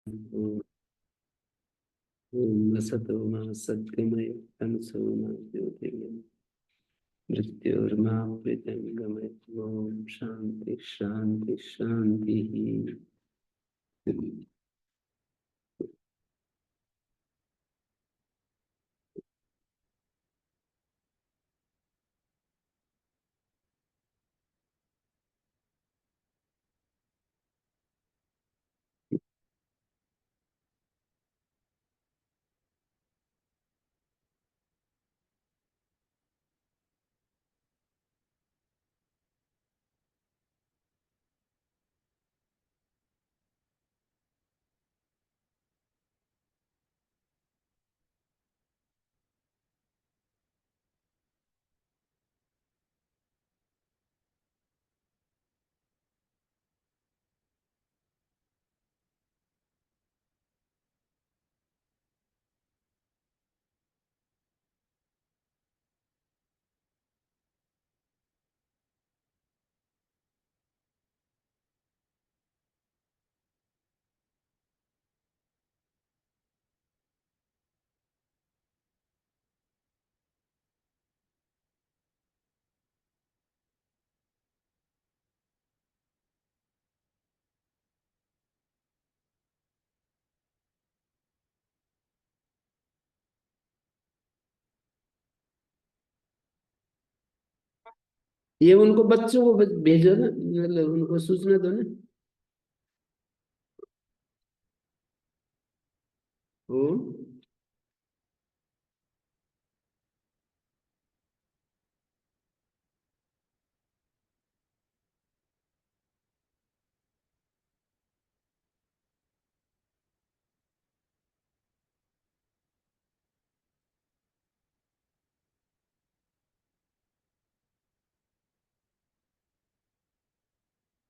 ओम ओम असतो मा सद्गमय तमसो मा ज्योतिर्गमय मृत्योर्मामृतंगमय। ओम शांति शांति शांति। ये उनको बच्चों को भेजो ना, मतलब उनको सूचना दो ना। ओम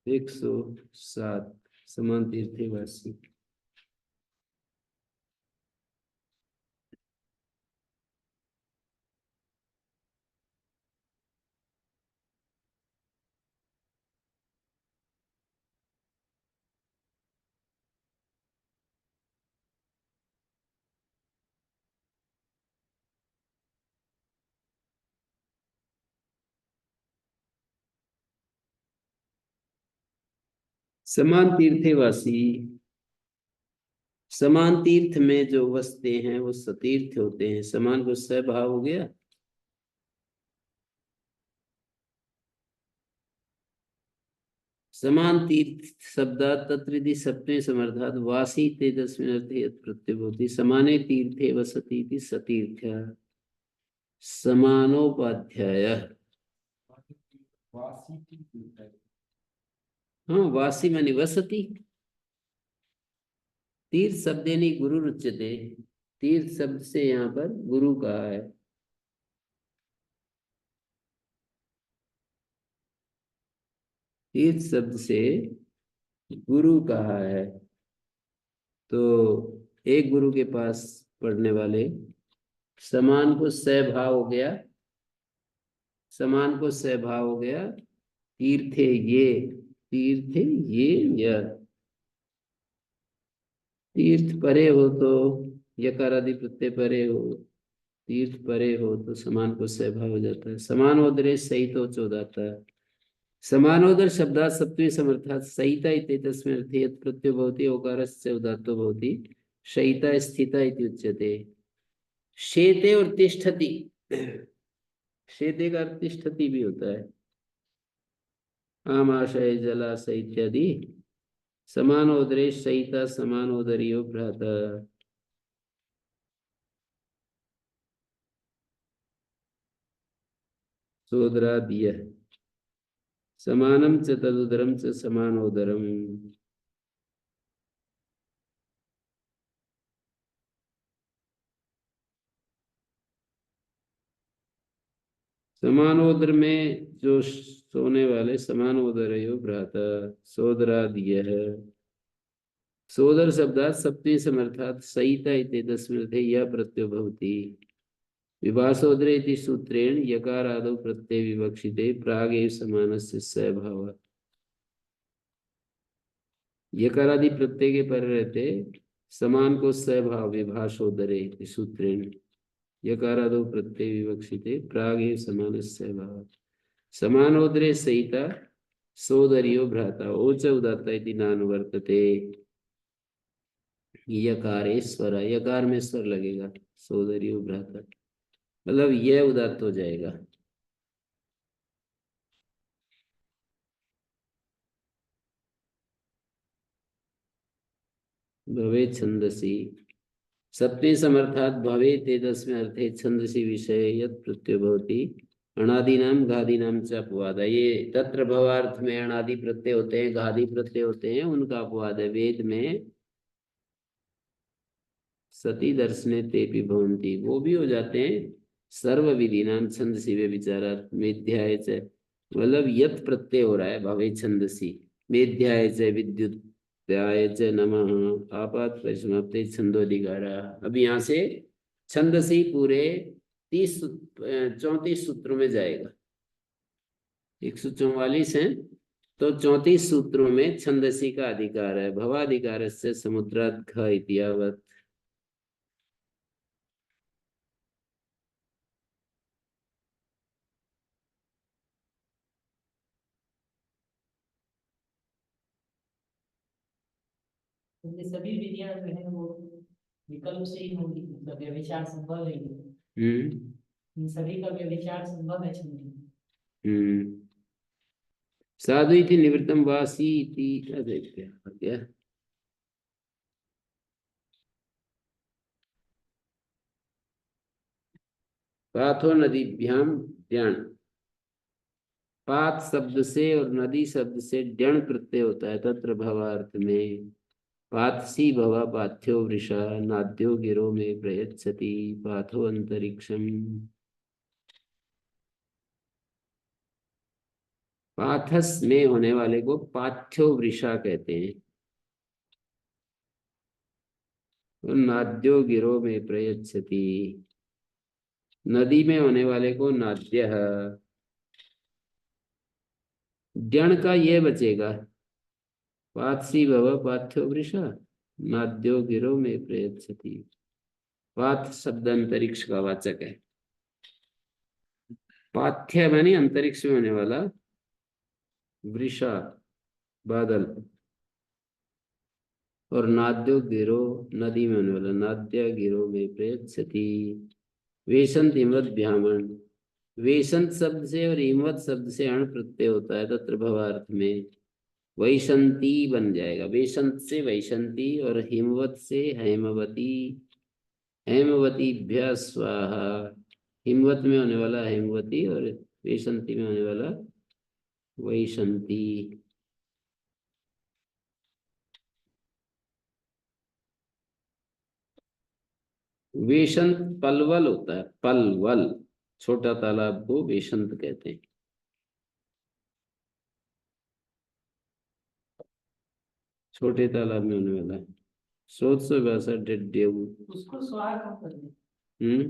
107 समान तीर्थवासी। समान तीर्थवासी। समान तीर्थ में जो बसते हैं वो सतीर्थ होते हैं। समान को स्वभाव हो गया। समान तीर्थ शब्दात तत्रिधि सप्तमे समर्थात वासी तेजस्विन अर्थे यत् प्रत्यय समाने तीर्थे वसति इति सतीर्थ समानोपाध्याय। हाँ, वासी मानी वसति। तीर्थ शब्द यानी गुरु रुच्यते। तीर्थ शब्द से यहाँ पर गुरु कहा है। तीर्थ शब्द से गुरु कहा है। तो एक गुरु के पास पढ़ने वाले समान को सहभाव हो गया। समान को सहभाव हो गया। तीर्थे ये। तीर्थे ये यह। तीर्थ परे हो तो यकार आदि प्रत्यय परे हो। तीर्थ परे हो तो समान को सहभाव हो जाता है। समानोदरे सहित हो चौदाता है। समानोदर शब्दात् सप्तमी समर्थात् सहिता इति तस्मिन् अर्थे यत् प्रत्ययो भवति ओकारस्य उदात्तो भवति शयिता स्थिता इति उच्यते। शेते और तिष्ठति। शेते का अर्थ तिष्ठति भी होता है। आमाशय जलाशय इत्यादि। समानोदरे सहिता समानोदरियो भ्राता। सोदरादिय समानम च तदुदरम च समानोदरम। समानोदर में जो सोने वाले समानोदरयो भ्राता। सोदरादिय है। सोदर शब्दात् सप्तमी समर्थात् सहिता इति तस्मिन् अर्थे यह प्रत्ययो भवति। विभासोदरे इति सूत्रेण यकारादौ प्रत्यय विवक्षिते प्रागेव समानस्य स्वभावः। यकारादि प्रत्यय के पर रहते समान को स्वभाव विभाषोदरे सूत्रेण यकारादो प्रत्यय विवक्षिते प्रागे समान स्वभाव समानोदरे सहिता सोदरियो भ्राता ओच उदात्त इति नानुवर्तते। यकारे स्वर, यकार में स्वर लगेगा, सोदरियो भ्राता मतलब यह उदात्त हो जाएगा। भवे छंदसी सप्तमी समर्थात भवे तेजस्में अर्थे छंदसी विषय यत् प्रत्यय भवति अणादीनाम घादीनाम च अपवाद है। ये तत्र भवार्थ में अणादि प्रत्यय होते हैं, घादी प्रत्यय होते हैं, उनका अपवाद है। वेद में सती दर्शने तेपि भवन्ति, वो भी हो जाते हैं। सर्व विधिनाम छंदसी वे विचारात मेध्याय च मतलब यत प्रत्यय हो रहा है भवे छंदसी मेध्याय च विद्युत्याय च नमः आपात परिसमाप्ते छंदोधिकारा। अब यहाँ से छंदसी पूरे 34 सूत्रों में जाएगा। 144 है तो 34 सूत्रों में छंदसी का अधिकार है। भवाधिकार से समुद्रात घ इतिहावत। क्योंकि सभी विधियां जो है वो विकल्प से ही होंगी, मतलब व्यभिचार संभव है ही। इन सभी का व्यभिचार संभव है छंद में। साधु इति निवृत्तम वासी इति क्या पाथो नदीभ्याम द्यण, पात शब्द से और नदी शब्द से द्यण प्रत्यय होता है। तत्र भवार्थ में पाथसी भवा पाथ्यो वृषा नाद्यो गिरो में प्रयच्छति पाथो अंतरिक्षम। पाथस में होने वाले को पाथ्यो वृषा कहते हैं और नाद्यो गिरो में प्रयच्छति, नदी में होने वाले को नाद्य। द्यण का ये बचेगा पाथसी भव पाथ्यो वृषा नाद्यो गिरो में प्रयच्छति। पाथ शब्द अंतरिक्ष का वाचक है। पाथ्य मानी अंतरिक्ष में होने वाला, वृषा बादल, और नाद्यो गिरो नदी में होने वाला, नाद्य गिरो में प्रयच्छति। वेशंत हिमवत भ्यामण, वेशंत शब्द से और हिमवत शब्द से अण प्रत्यय होता है। तत्र भवार्थ में वैशंती बन जाएगा। वेशंत से वैशंती और हिमवत से हेमवती, हेमवतीभ्य स्वाहा। हिमवत में होने वाला हेमवती और वेशंती में होने वाला वैशंती। वेशंत पलवल होता है, पलवल, छोटा तालाब को वेशंत कहते हैं। छोटे तालाब में होने वाला है। सोच से वैसा डेड उसको स्वाहा कब कर दे? हम्म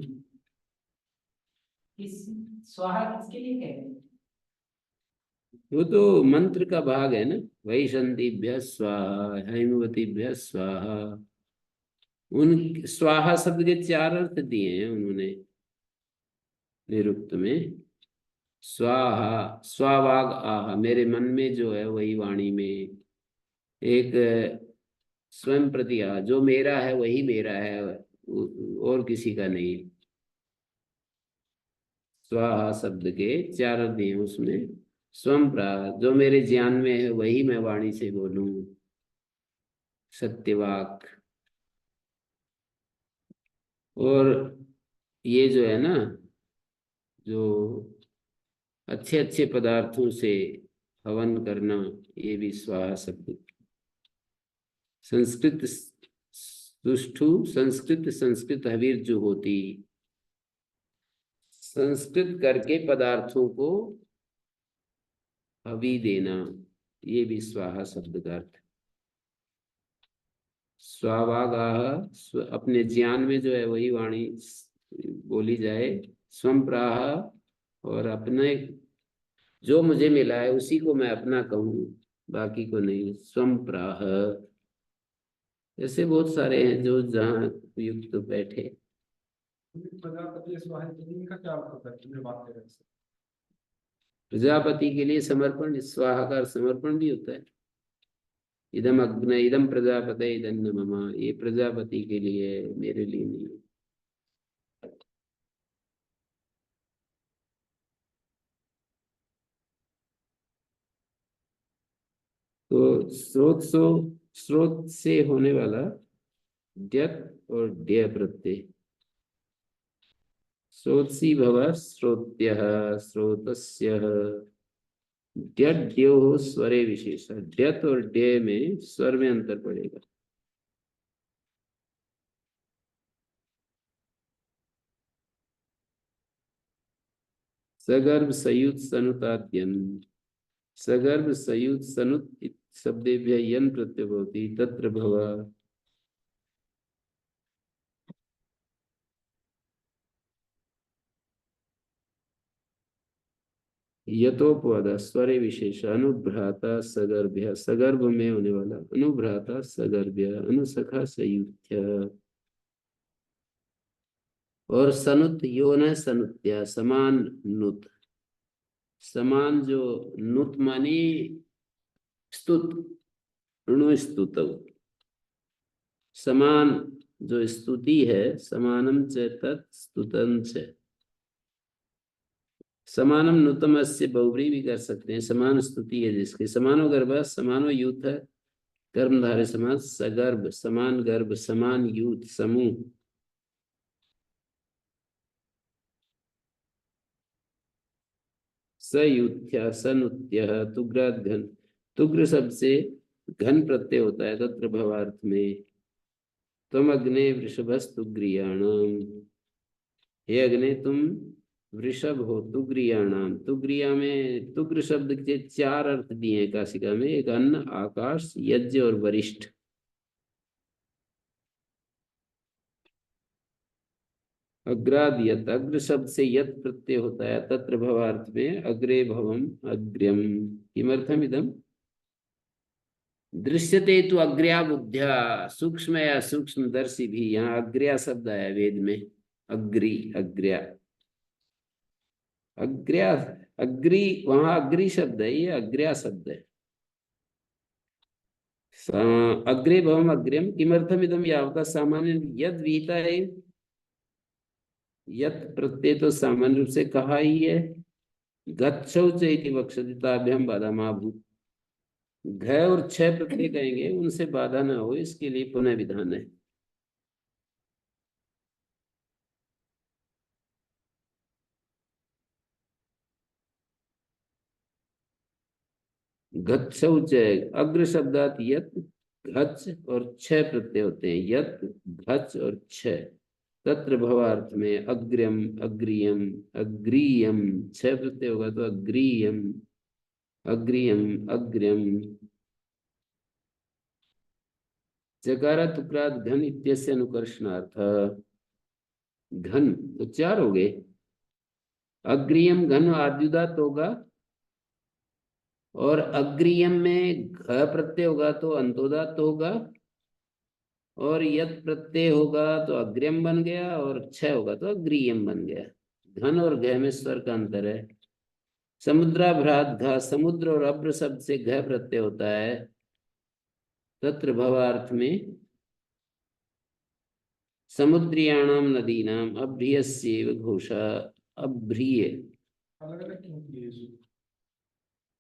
किस स्वाहा किसके लिए कह रहे हैं? वो तो मंत्र का भाग है ना। वैशंतीभ्य स्वाहा हेमवतीभ्य स्वाहा। उन स्वाहा शब्द के 4 अर्थ दिए हैं उन्होंने निरुक्त में। स्वाहा स्वावाग आह, मेरे मन में जो है वही वाणी में। एक स्वयं प्रति आह, जो मेरा है वही मेरा है और किसी का नहीं। स्वाहा शब्द के 4 अर्थ दिए उसमें। स्वयं प्रा, जो मेरे ज्ञान में है वही मैं वाणी से बोलूं, सत्यवाक। और ये जो है ना, जो अच्छे अच्छे पदार्थों से हवन करना, ये भी स्वाहा शब्द। संस्कृत सुष्ठु संस्कृत, संस्कृत हवीर जो होती, संस्कृत करके पदार्थों को हवि देना, ये भी स्वाहा शब्द का अर्थ। स्वावागाह, अपने ज्ञान में जो है वही वाणी बोली जाए। स्वंप्राह, और अपने जो मुझे मिला है उसी को मैं अपना कहूँ। बाकी को नहीं। स्वम प्राह, ऐसे बहुत सारे हैं जो जहाँ युक्त बैठे। प्रजापति स्वाहा का क्या अर्थ होता है तुम्हें बात कर रहे हैं? प्रजापति के लिए समर्पण, स्वाहाकार समर्पण भी होता है। इदम अग्न इदम प्रजापते इदम न मम, ये प्रजापति के लिए है, मेरे लिए नहीं है। तो स्रोत से होने वाला द्यत और ड्य प्रत्यय। स्रोतसी भव श्रोत्यः स्रोतस्य, द्यो स्वरे विशेष। द्यत और डे में स्वर में अंतर पड़ेगा। सगर्भ सयुत सनुताद्यन, सगर्भ सयुत सनुत शब्देभ्यः यन प्रत्यय भवति तत्र भव। यतोपवाद स्वरे विशेष अनुभ्राता सगर्भ्य, सगर्भ में होने वाला अनुभ्राता सगर्भ्य अनुसखा सयुज्य। और सनुत योन सनुत्या, समान नुत, समान जो नुत मानी स्तुत, णु स्तुत, समान जो स्तुति है, समानम च तत् स्तुतं च। समानम नुतम से बहुव्री भी कर सकते हैं, समान स्तुति है जिसकी। समानो गर्भ समानो यूथ, कर्मधारय समास सगर्भ, समान गर्भ समान यूथ समूह। सयुथ्य सनुत्य तुग्रात घन, तुग्र शब्द से घन प्रत्यय होता है तत्र भवार्थ में। तुम अग्ने वृषभस्तुग्रियाणाम, हे अग्ने तुम वृषभ हो तुग्रियाणाम। तुग्रिया में तुग्र शब्द के चार अर्थ दिए हैं काशिका में, एक अन्न, आकाश, यज्ञ और वरिष्ठ। अग्राद यत, अग्र शब्द से यत प्रत्यय होता है तत्र भवार्थ में। अग्रे भवम अग्र्यम, किमर्थम इदम दृश्यते तो अग्र्या बुद्ध्या, सूक्ष्म या सूक्ष्म दर्शी भी। यहाँ अग्र्या शब्द है वेद में, अग्री अग्र्या, अग्र्या अग्री, वहां अग्री शब्द है, ये अग्र्या शब्द है। अग्रे भवम अग्र्यम किमर्थम इदम यावता सामान्य यद विहिता है। यत प्रत्यय तो सामान्य रूप से कहा ही है। गच्छौ च इति वक्षति ताभ्याम बाधा मा भूत, घ और छह प्रत्यय कहेंगे उनसे बाधा ना हो, इसके लिए पुनः विधान है। गच्छौ च, अग्र शब्दात यत, घच और छह प्रत्यय होते हैं, यत घच और छह। तत्र भवार्थ में अग्र्यम अग्रियम अग्रीयम, छह प्रत्यय होगा तो अग्रीयम अग्रियम अग्र्यम। जकारा तुक्रात घन इत्यस्य अनुकर्षणार्थ, घन तो चार हो गए। अग्रियम घन आद्युदात होगा, और अग्रियम में घ प्रत्यय होगा तो अंतोदात होगा, और यत प्रत्यय होगा तो अग्रियम बन गया, और छह होगा तो अग्रियम बन गया। घन और घ में स्वर का अंतर है। समुद्राभ्रात घ, समुद्र और अभ्र शब्द से घ प्रत्यय होता है तत्र भवार्थ में। समुद्रियाणाम नदीनाम अभ्रियस्येव घोषा, अभ्रिय अलग अलग क्यों किए ये?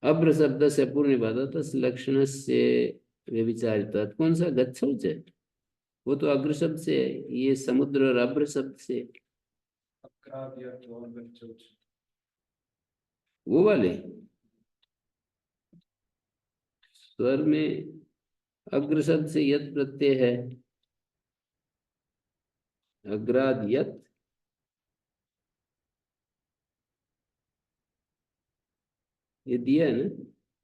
अभ्र शब्द से पूर्ण बाधा तस् लक्षण से व्यभिचारिता। कौन सा गच्छौच है, वो तो अग्र शब्द से है, ये समुद्र और अभ्र शब्द से। अक्राद या तो और बच्चों वो वाले स्वर में अग्र शब्द से यत प्रत्यय है, अग्राद यत। ये दिया है ना।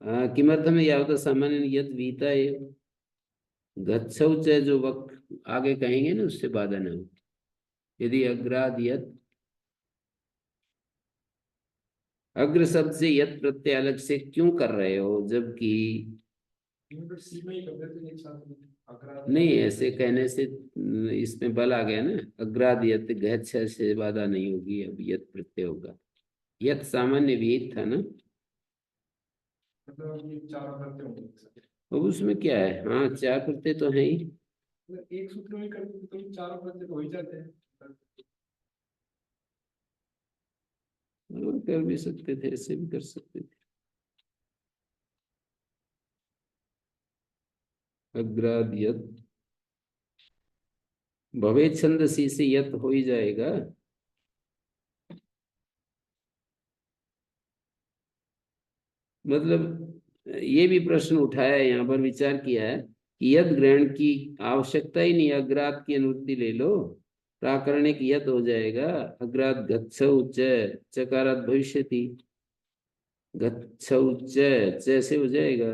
हाँ, किमर्थम है यावत सामान्य यत विहिता है। गच्छौच है जो वक्त आगे कहेंगे ना, उससे बाधा न हो। यदि अग्राद यत, अग्र शब्द से यत प्रत्यय अलग से क्यों कर रहे हो, जबकि इनको सी में ही कर देते हैं एक साथ में, अग्रा नहीं, ऐसे कहने से इसमें बल आ गया ना, अग्राद यत गच्छ से बाधा नहीं होगी, अब यत प्रत्यय होगा। यत सामान्य विहित था ना, मतलब ये चारों करते होंगे एक साथ। अब उसमें क्या है, हाँ 4 प्रत्यय तो है ही। मतलब एक सूत्र में कर देते तो ये चारों करते तो हो ही जाते हैं। हाँ, कर भी सकते थे, ऐसे भी कर सकते थे। अग्राद यत भवे छंदसी से यत हो ही जाएगा। मतलब ये भी प्रश्न उठाया है, यहाँ पर विचार किया है कि यद ग्रहण की आवश्यकता ही नहीं, अग्रात की अनुवृत्ति ले लो, प्राकरणिक यद हो जाएगा। अग्रात गच्छौ च, चकारात भविष्यति, गच्छौ च से हो जाएगा।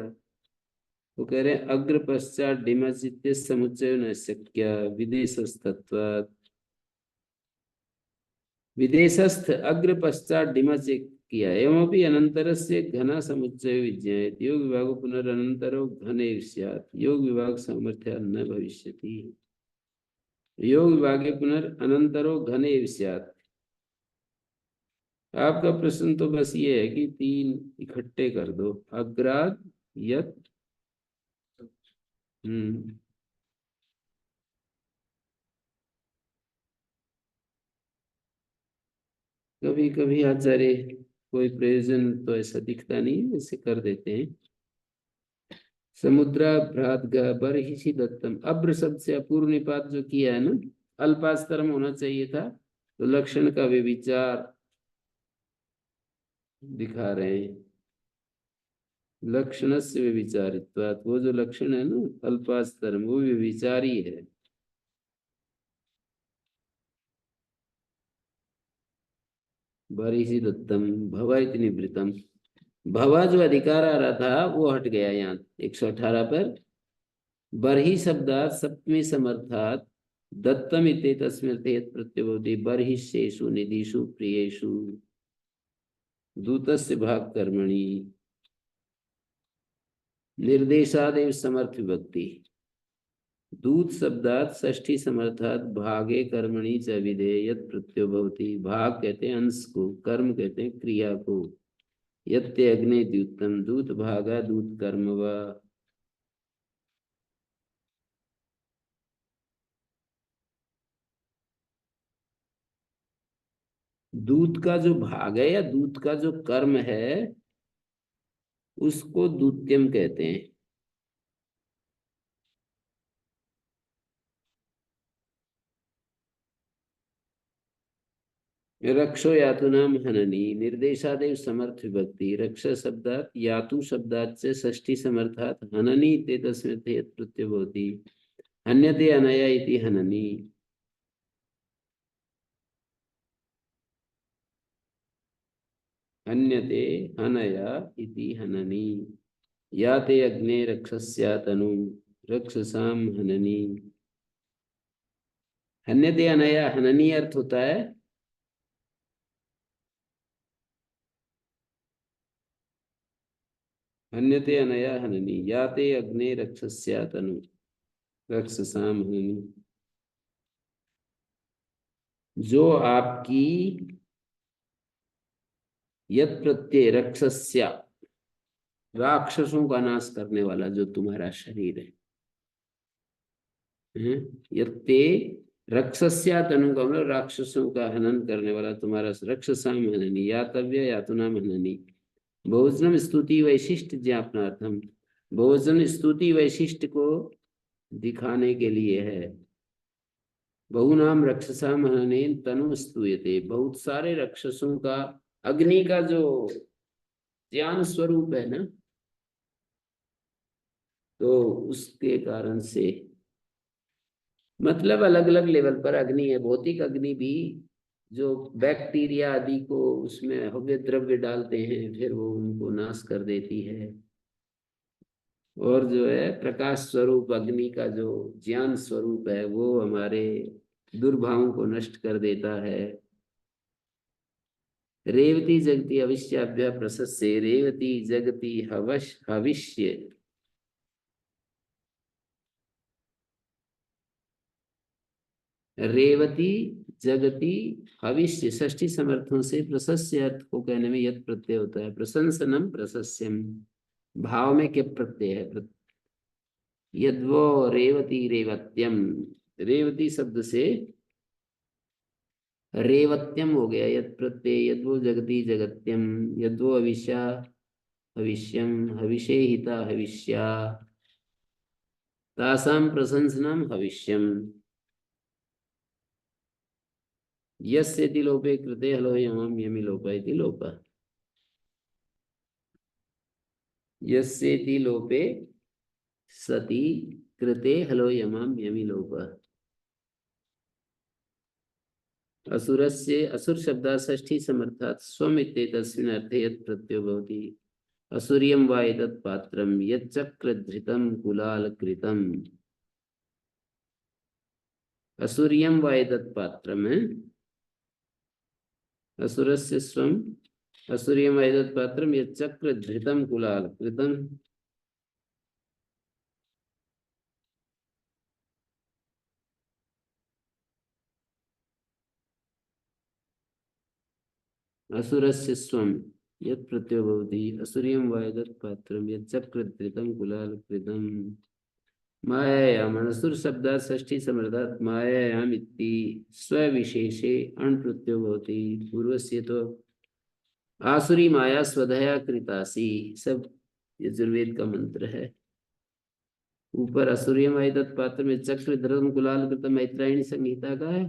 वो कह रहे हैं अग्र पश्चात डिमचित्य समुच्चय न शक्य विदेशस्तत्वात्। विदेशस्थ अग्र पश्चात डिमच किया, एवं भी अनंतरस्य घना समुच्चय विज्ञायते, योग विभागो पुनरनंतरो घने स्यात्, योग विभाग सामर्थ्य न भविष्यति, योग विभागे पुनरअनंतरो घने स्यात्। आपका प्रश्न तो बस ये है कि 3 इकट्ठे कर दो, अग्राद यत। हम्म। कभी कभी आचार्य कोई प्रयोजन तो ऐसा दिखता नहीं, ऐसे कर देते हैं। समुद्राभ्रात बर्हिषि दत्तम, अब्र शब्द से अपूर्व निपात जो किया है ना, अल्पास्तरम होना चाहिए था, तो लक्षण का वे विचार दिखा रहे हैं। लक्षण से वे विचारित्वात्, वो जो लक्षण है ना अल्पास्तरम, वो भी विचारी है। बर्हिषि दत्तम भवा इति निवृत्तम, भवा जो अधिकार आ रहा था वो हट गया यहाँ 118 पर। बर्हि शब्दात् सप्तमी समर्थात् दत्तम इति तस्मिन् यत् प्रत्यय बर्हिषेषु निधिषु प्रियेषु दूतस्य भाग कर्मणि निर्देशादेव समर्थ विभक्ति। दूत शब्दात् षष्ठी समर्थात् भागे कर्मणि च विधेय यत् प्रत्यय भवति, भाग कहते हैं अंश को, कर्म कहते हैं क्रिया को। यत्ते अग्ने द्युतम दूत भागा दूत कर्म व। दूत का जो भाग है या दूत का जो कर्म है उसको दूत्यम कहते हैं। रक्षो यातु नाम हननी निर्देशादेव समर्थ विभक्ति, रक्ष शब्दात् यातु शब्दात् से षष्ठी समर्थात् हननी ते तस्मिन् यत् प्रत्यय भवति, हन्यते अनया इति हननी। हन्यते हनया इति हननी, याते अग्ने रक्षस्यातनु रक्षसाम हननी। हन्यते अनया हननी अर्थ होता है हन्यते अनया हननी, याते अग्ने रक्षस्यातनु रक्षसाम हननी। जो आपकी यत प्रत्यय रक्षस्या, राक्षसों का नाश करने वाला जो तुम्हारा शरीर है, यत्ते रक्षस्या तनु का मतलब राक्षसों का हनन करने वाला तुम्हारा, रक्षसाम हननी यातव्य यातुनाम हननी। बहुवचन स्तुति वैशिष्ट ज्ञापनार्थम, बहुवचन स्तुति वैशिष्ट को दिखाने के लिए है। बहुनाम रक्षसाम हननेन तनु स्तूयते, बहुत सारे राक्षसों का अग्नि का जो ज्ञान स्वरूप है ना, तो उसके कारण से, मतलब अलग अलग लेवल पर अग्नि है। भौतिक अग्नि भी जो बैक्टीरिया आदि को उसमें हव्य द्रव्य डालते हैं फिर वो उनको नाश कर देती है, और जो है प्रकाश स्वरूप अग्नि का जो ज्ञान स्वरूप है वो हमारे दुर्भावों को नष्ट कर देता है। रेवती जगति अविष्याभ्य प्रशस्य, रेवती जगति हवश हविष्य रेवती जगति हविष्य षष्ठी समर्थों से प्रशस्य अर्थ को कहने में यत प्रत्यय होता है। प्रशंसनम प्रशस्यम भाव में क्या प्रत्यय है? यद्वो रेवती रेवत्यम, रेवती शब्द से रेवत्यम हो गया यत प्रत्यय। यद्वो जगति जगत्यम, यद्वो हविष्या हविष्यम, हविषे हिता हविष्या, तासाम प्रशंसनम हविष्यम। यस्येति लोपे कृते हलो यमम यमि लोपा इति लोपः। यस्येति लोपे सति कृते हलो यमम यमि लोपः। असुरस्य असुर शब्दात् षष्ठी समर्थात् स्वम इत्येतस्मिन् अर्थे यत् प्रत्ययो भवति। असुर्यं वा एतत् पात्रं यच्चक्रधृतं कुलालकृतम्। असुर्यं वा एतत् पात्रम्, असुरस्य स्वम, असुर्यं वा एतत् पात्रं यच्चक्रधृतं कुलालकृतम्। असुरस्य स्वम यत् प्रत्ययो भवति। असुर्यं वा एतत् पात्रं यच्चक्रधृतं कुलालकृतम्। मायायाम, असुर शब्दात् षष्ठी समर्थात् मायायाम इति स्वविशेषे अण् प्रत्ययो भवति। पूर्वस्य तो आसुरी माया स्वधया कृतासी, सब यजुर्वेद का मंत्र है। ऊपर असुर्यम एतत् पात्रम यच्चक्रधृतं कुलालकृतम् मैत्रायणी संहिता का है।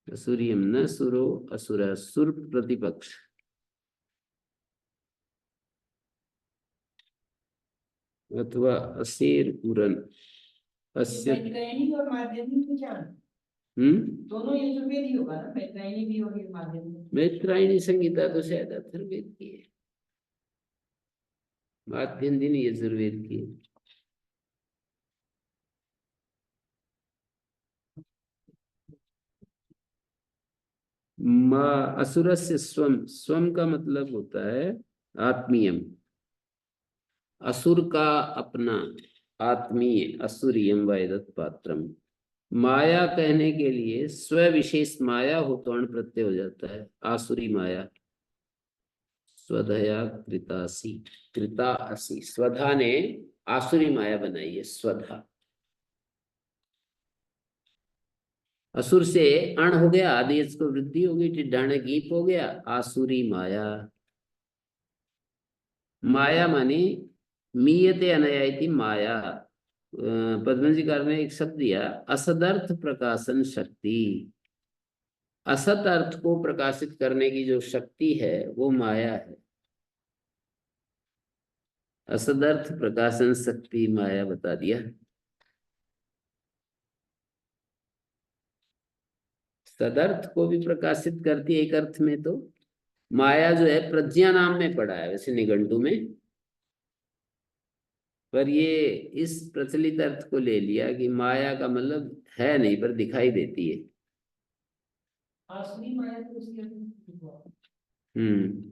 असुर्यम न सुरो असुर, सुर प्रतिपक्ष। अथवा असेर पूरन अस्य। मैत्रेयणी और माध्यमिक में क्या है? दोनों यजुर्वेद ही होगा ना, मैत्रेयणी भी होगी माध्यमिक। मैत्रायणी संहिता तो शायद अथर्ववेद की है, माध्यम यजुर्वेद की है। असुरस्य स्वम, स्वम का मतलब होता है आत्मीयम, असुर का अपना, आत्मीय। असुरियम वैदत पात्रम, माया कहने के लिए स्व विशेष माया हो तो अण प्रत्यय हो जाता है। आसुरी माया स्वधया कृतासी, कृता असी, स्वधा ने आसुरी माया बनाई है स्वधा। असुर से अण हो गया, आदेश को वृद्धि हो गई, टिड्ढाणे गीप हो गया, आसुरी माया। माया माने मीयते अनया इति माया। पद्मजीकार ने एक शब्द दिया, असदर्थ प्रकाशन शक्ति। असत अर्थ को प्रकाशित करने की जो शक्ति है वो माया है। असदर्थ प्रकाशन शक्ति माया बता दिया। सदर्थ को भी प्रकाशित करती है एक अर्थ में, तो माया जो है प्रज्ञा नाम में पड़ा है वैसे निघंटु में, पर ये इस प्रचलित अर्थ को ले लिया कि माया का मतलब है नहीं पर दिखाई देती है। आसुरी माया तो उसके अंदर। हम्म,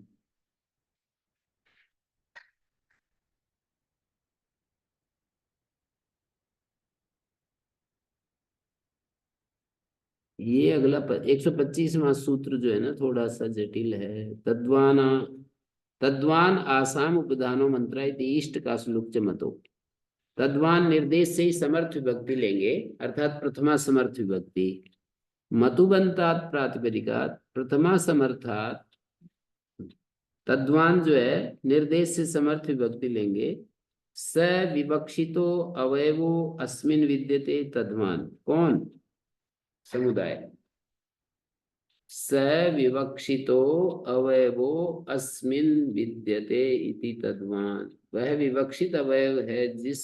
ये अगला 125वां सूत्र जो है ना थोड़ा सा जटिल है। तद्वाना तद्वान आसाम उपदानो मंत्रा इष्ट का श्लोक च मतो। तद्वान निर्देश से ही समर्थ विभक्ति लेंगे, अर्थात प्रथमा समर्थ विभक्ति। मतुबंतात प्रातिपदिकात प्रथमा समर्थात, तद्वान जो है निर्देश से समर्थ विभक्ति लेंगे। स विवक्षितो अवयवो अस्मिन विद्यते तद्वान, कौन? समुदाय। स विवक्षितो अवयवो अस्मिन विद्यते इति तद्वान, वह विवक्षित अवयव है जिस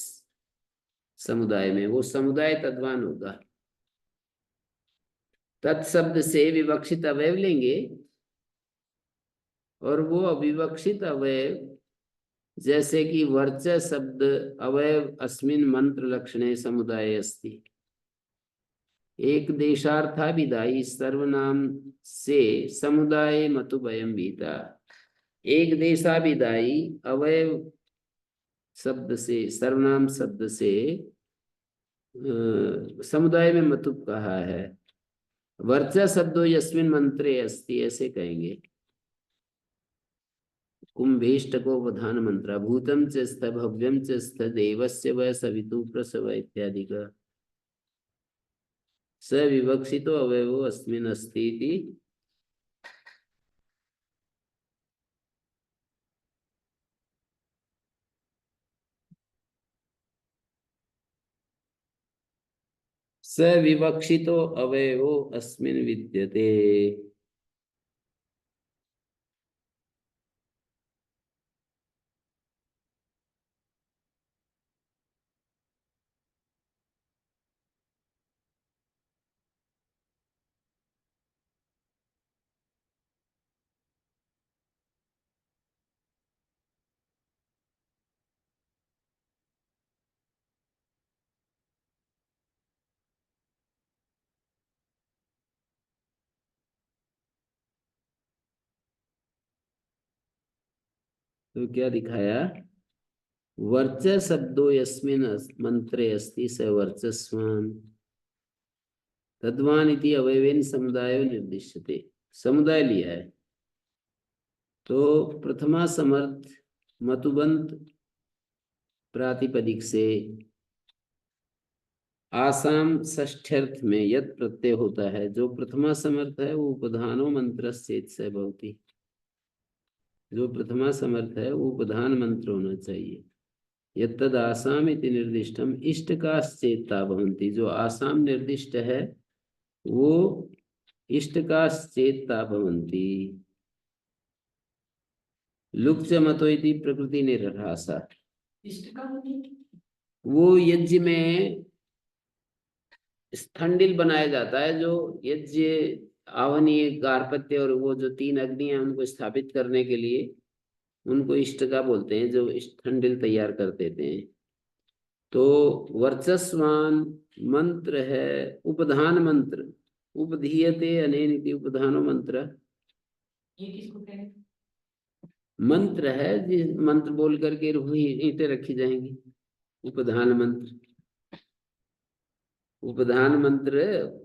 समुदाय में, वो समुदाय तद्वान होगा। तत्शब्द से विवक्षित अवयव लेंगे और वो अविवक्षित अवयव, जैसे कि वर्च शब्द अवयव अस्मिन मंत्र लक्षणे समुदाय अस्ति। एक देशार्थाभिधायी सर्वनाम से समुदाय मतुभयम भीता। एक देशाभिधायी अवयव शब्द से, सर्वनाम शब्द से समुदाय में मतुप कहा है। वर्चा शब्दो यस्मिन मंत्रे अस्ति, ऐसे कहेंगे। कुंभीष्टको प्रधान मंत्र भूतम च स्थ भव्यम च स्थ देवस्य वै सवितु प्रसव इत्यादि का स विवक्षितो अवयवो अस्मिन् अस्ति इति स विवक्षितो अवयवो अस्मिन् विद्यते। तो क्या दिखाया? वर्च शब्दो यस्मिन् मंत्रे अस्ति स वर्चस्वान् तद्वान् इति अवयवेन समुदायो निर्दिश्यते। समुदाय लिया है तो प्रथमा समर्थ मतुबंत प्रातिपदिक से आसाम षष्ठ्यर्थ में यद प्रत्यय होता है, जो प्रथमा समर्थ है वो उपधानो मंत्र से भवति। जो प्रथमा समर्थ है वो उपधान मंत्र होना चाहिए। यत्तद आसाम इति निर्दिष्टम इष्टकाश्चेता भवन्ति। जो आसाम निर्दिष्ट है वो इष्टकाश्चेता भवन्ति। लुक्च मतो इति प्रकृति निरहासा। इष्ट का मतलब वो यज्ञ में स्थंडिल बनाया जाता है, जो यज्ञ आवनीय गार्हपत्य और वो जो 3 अग्नि है उनको स्थापित करने के लिए उनको इष्ट का बोलते हैं, जो स्थंडिल तैयार कर देते हैं। तो वर्चस्वान मंत्र है उपधान मंत्र। उपधीयते अनेन इति उपधानो मंत्र। ये किसको कहेंगे? मंत्र है जिस मंत्र बोल करके ईंटें रखी जाएंगी। उपधान मंत्र। उपधान मंत्र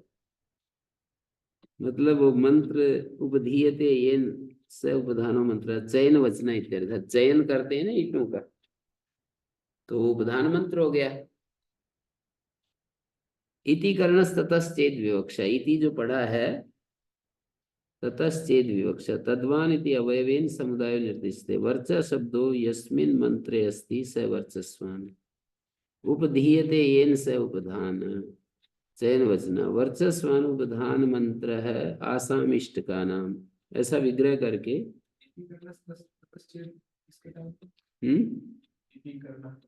मतलब वो मंत्र उपधीयते येन स उपधानो मंत्र। चयन वचन इत्यर्थ। चयन करते हैं ना ईंटों का, तो उपधान मंत्र हो गया। इति कर्णस ततश्चेद विवक्षा। इति जो पढ़ा है ततश्चेद विवक्षा। तद्वान इति अवयवेन समुदाय निर्दिश्यते। वर्च शब्दो यस्मिन् मंत्रे अस्ति स वर्चस्वान् उपधीयते येन स उपधान। चयन वचन वर्चस्वान उपधान मंत्र है आसाम इष्ट का नाम। ऐसा विग्रह करके इसके टाइम पे करना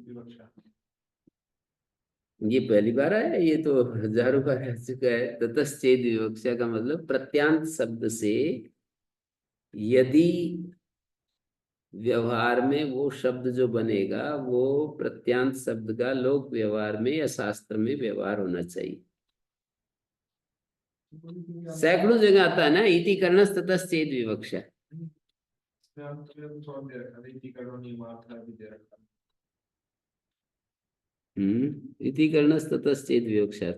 विवक्षा। ये पहली बार आया, ये तो हजारों बार आ चुका है। ततश्चेद विवक्षा का मतलब प्रत्यांत शब्द से यदि व्यवहार में वो शब्द जो बनेगा वो प्रत्यांत शब्द का लोक व्यवहार में या शास्त्र में व्यवहार होना चाहिए। सैकड़ों जगह आता है ना इति कर्णस ततश्चेद विवक्षा। इति कर्णस ततश्चेद विवक्षा।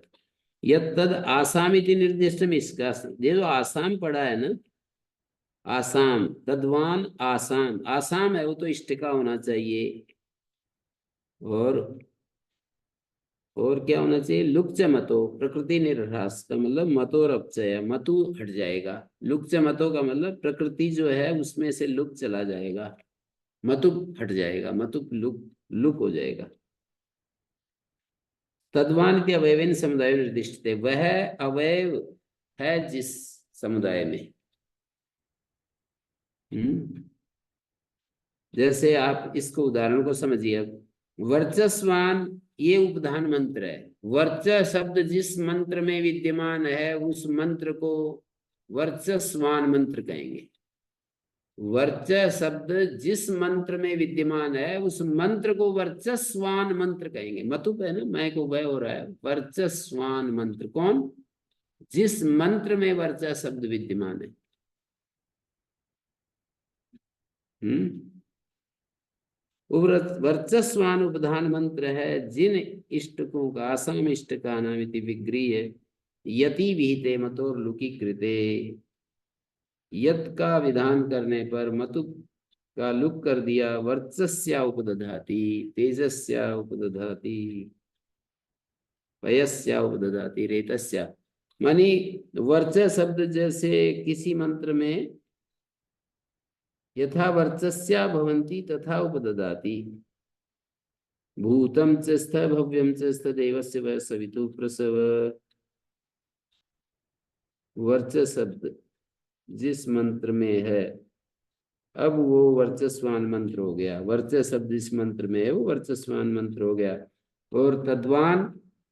यत्तद आसाम इति निर्दिष्टम। इसका ये जो आसाम पढ़ा है ना, आसाम तद्वान आसाम। आसाम है वो तो इष्टिका होना चाहिए। और क्या होना चाहिए? लुक्च मतो प्रकृति निर्ह्रास का मतलब मतोर अपचय। मतु हट जाएगा। लुक्च मतो का मतलब प्रकृति जो है उसमें से लुक चला जाएगा। मतुप हट जाएगा। मतुप लुक लुक हो जाएगा। तद्वान के अवयवेन समुदाय निर्दिष्ट थे। वह अवयव है जिस समुदाय में। जैसे आप इसको उदाहरण को समझिए। वर्चस्वान ये उपधान मंत्र है। वर्च शब्द जिस मंत्र में विद्यमान है उस मंत्र को वर्चस्वान मंत्र कहेंगे। वर्च शब्द जिस मंत्र में विद्यमान है उस मंत्र को वर्चस्वान मंत्र कहेंगे। मतुप है ना, मैं को वह हो रहा है। वर्चस्वान मंत्र कौन? जिस मंत्र में वर्चा शब्द विद्यमान है। वर्चस्वान उपधान मंत्र है जिन इष्टकों का, आसाम इष्टका नाम इति विग्रीय यति विहिते मतोर लुकी कृते, यत का विधान करने पर मतु का लुक कर दिया, वर्चस्या उपदधाति, तेजस्या उपदधाति, पयस्या उपदधाति, रेतस्या। मानी वर्च शब्द जैसे किसी मंत्र में यथा वर्चस्या भवन्ति तथा उपदधाति, भूतम च स्थ भव्यम च स्थ देवस्य वै सवितु प्रसव। वर्च शब्द जिस मंत्र में है, अब वो वर्चस्वान मंत्र हो गया। वर्च शब्द जिस मंत्र में है वो वर्चस्वान मंत्र हो गया। और तद्वान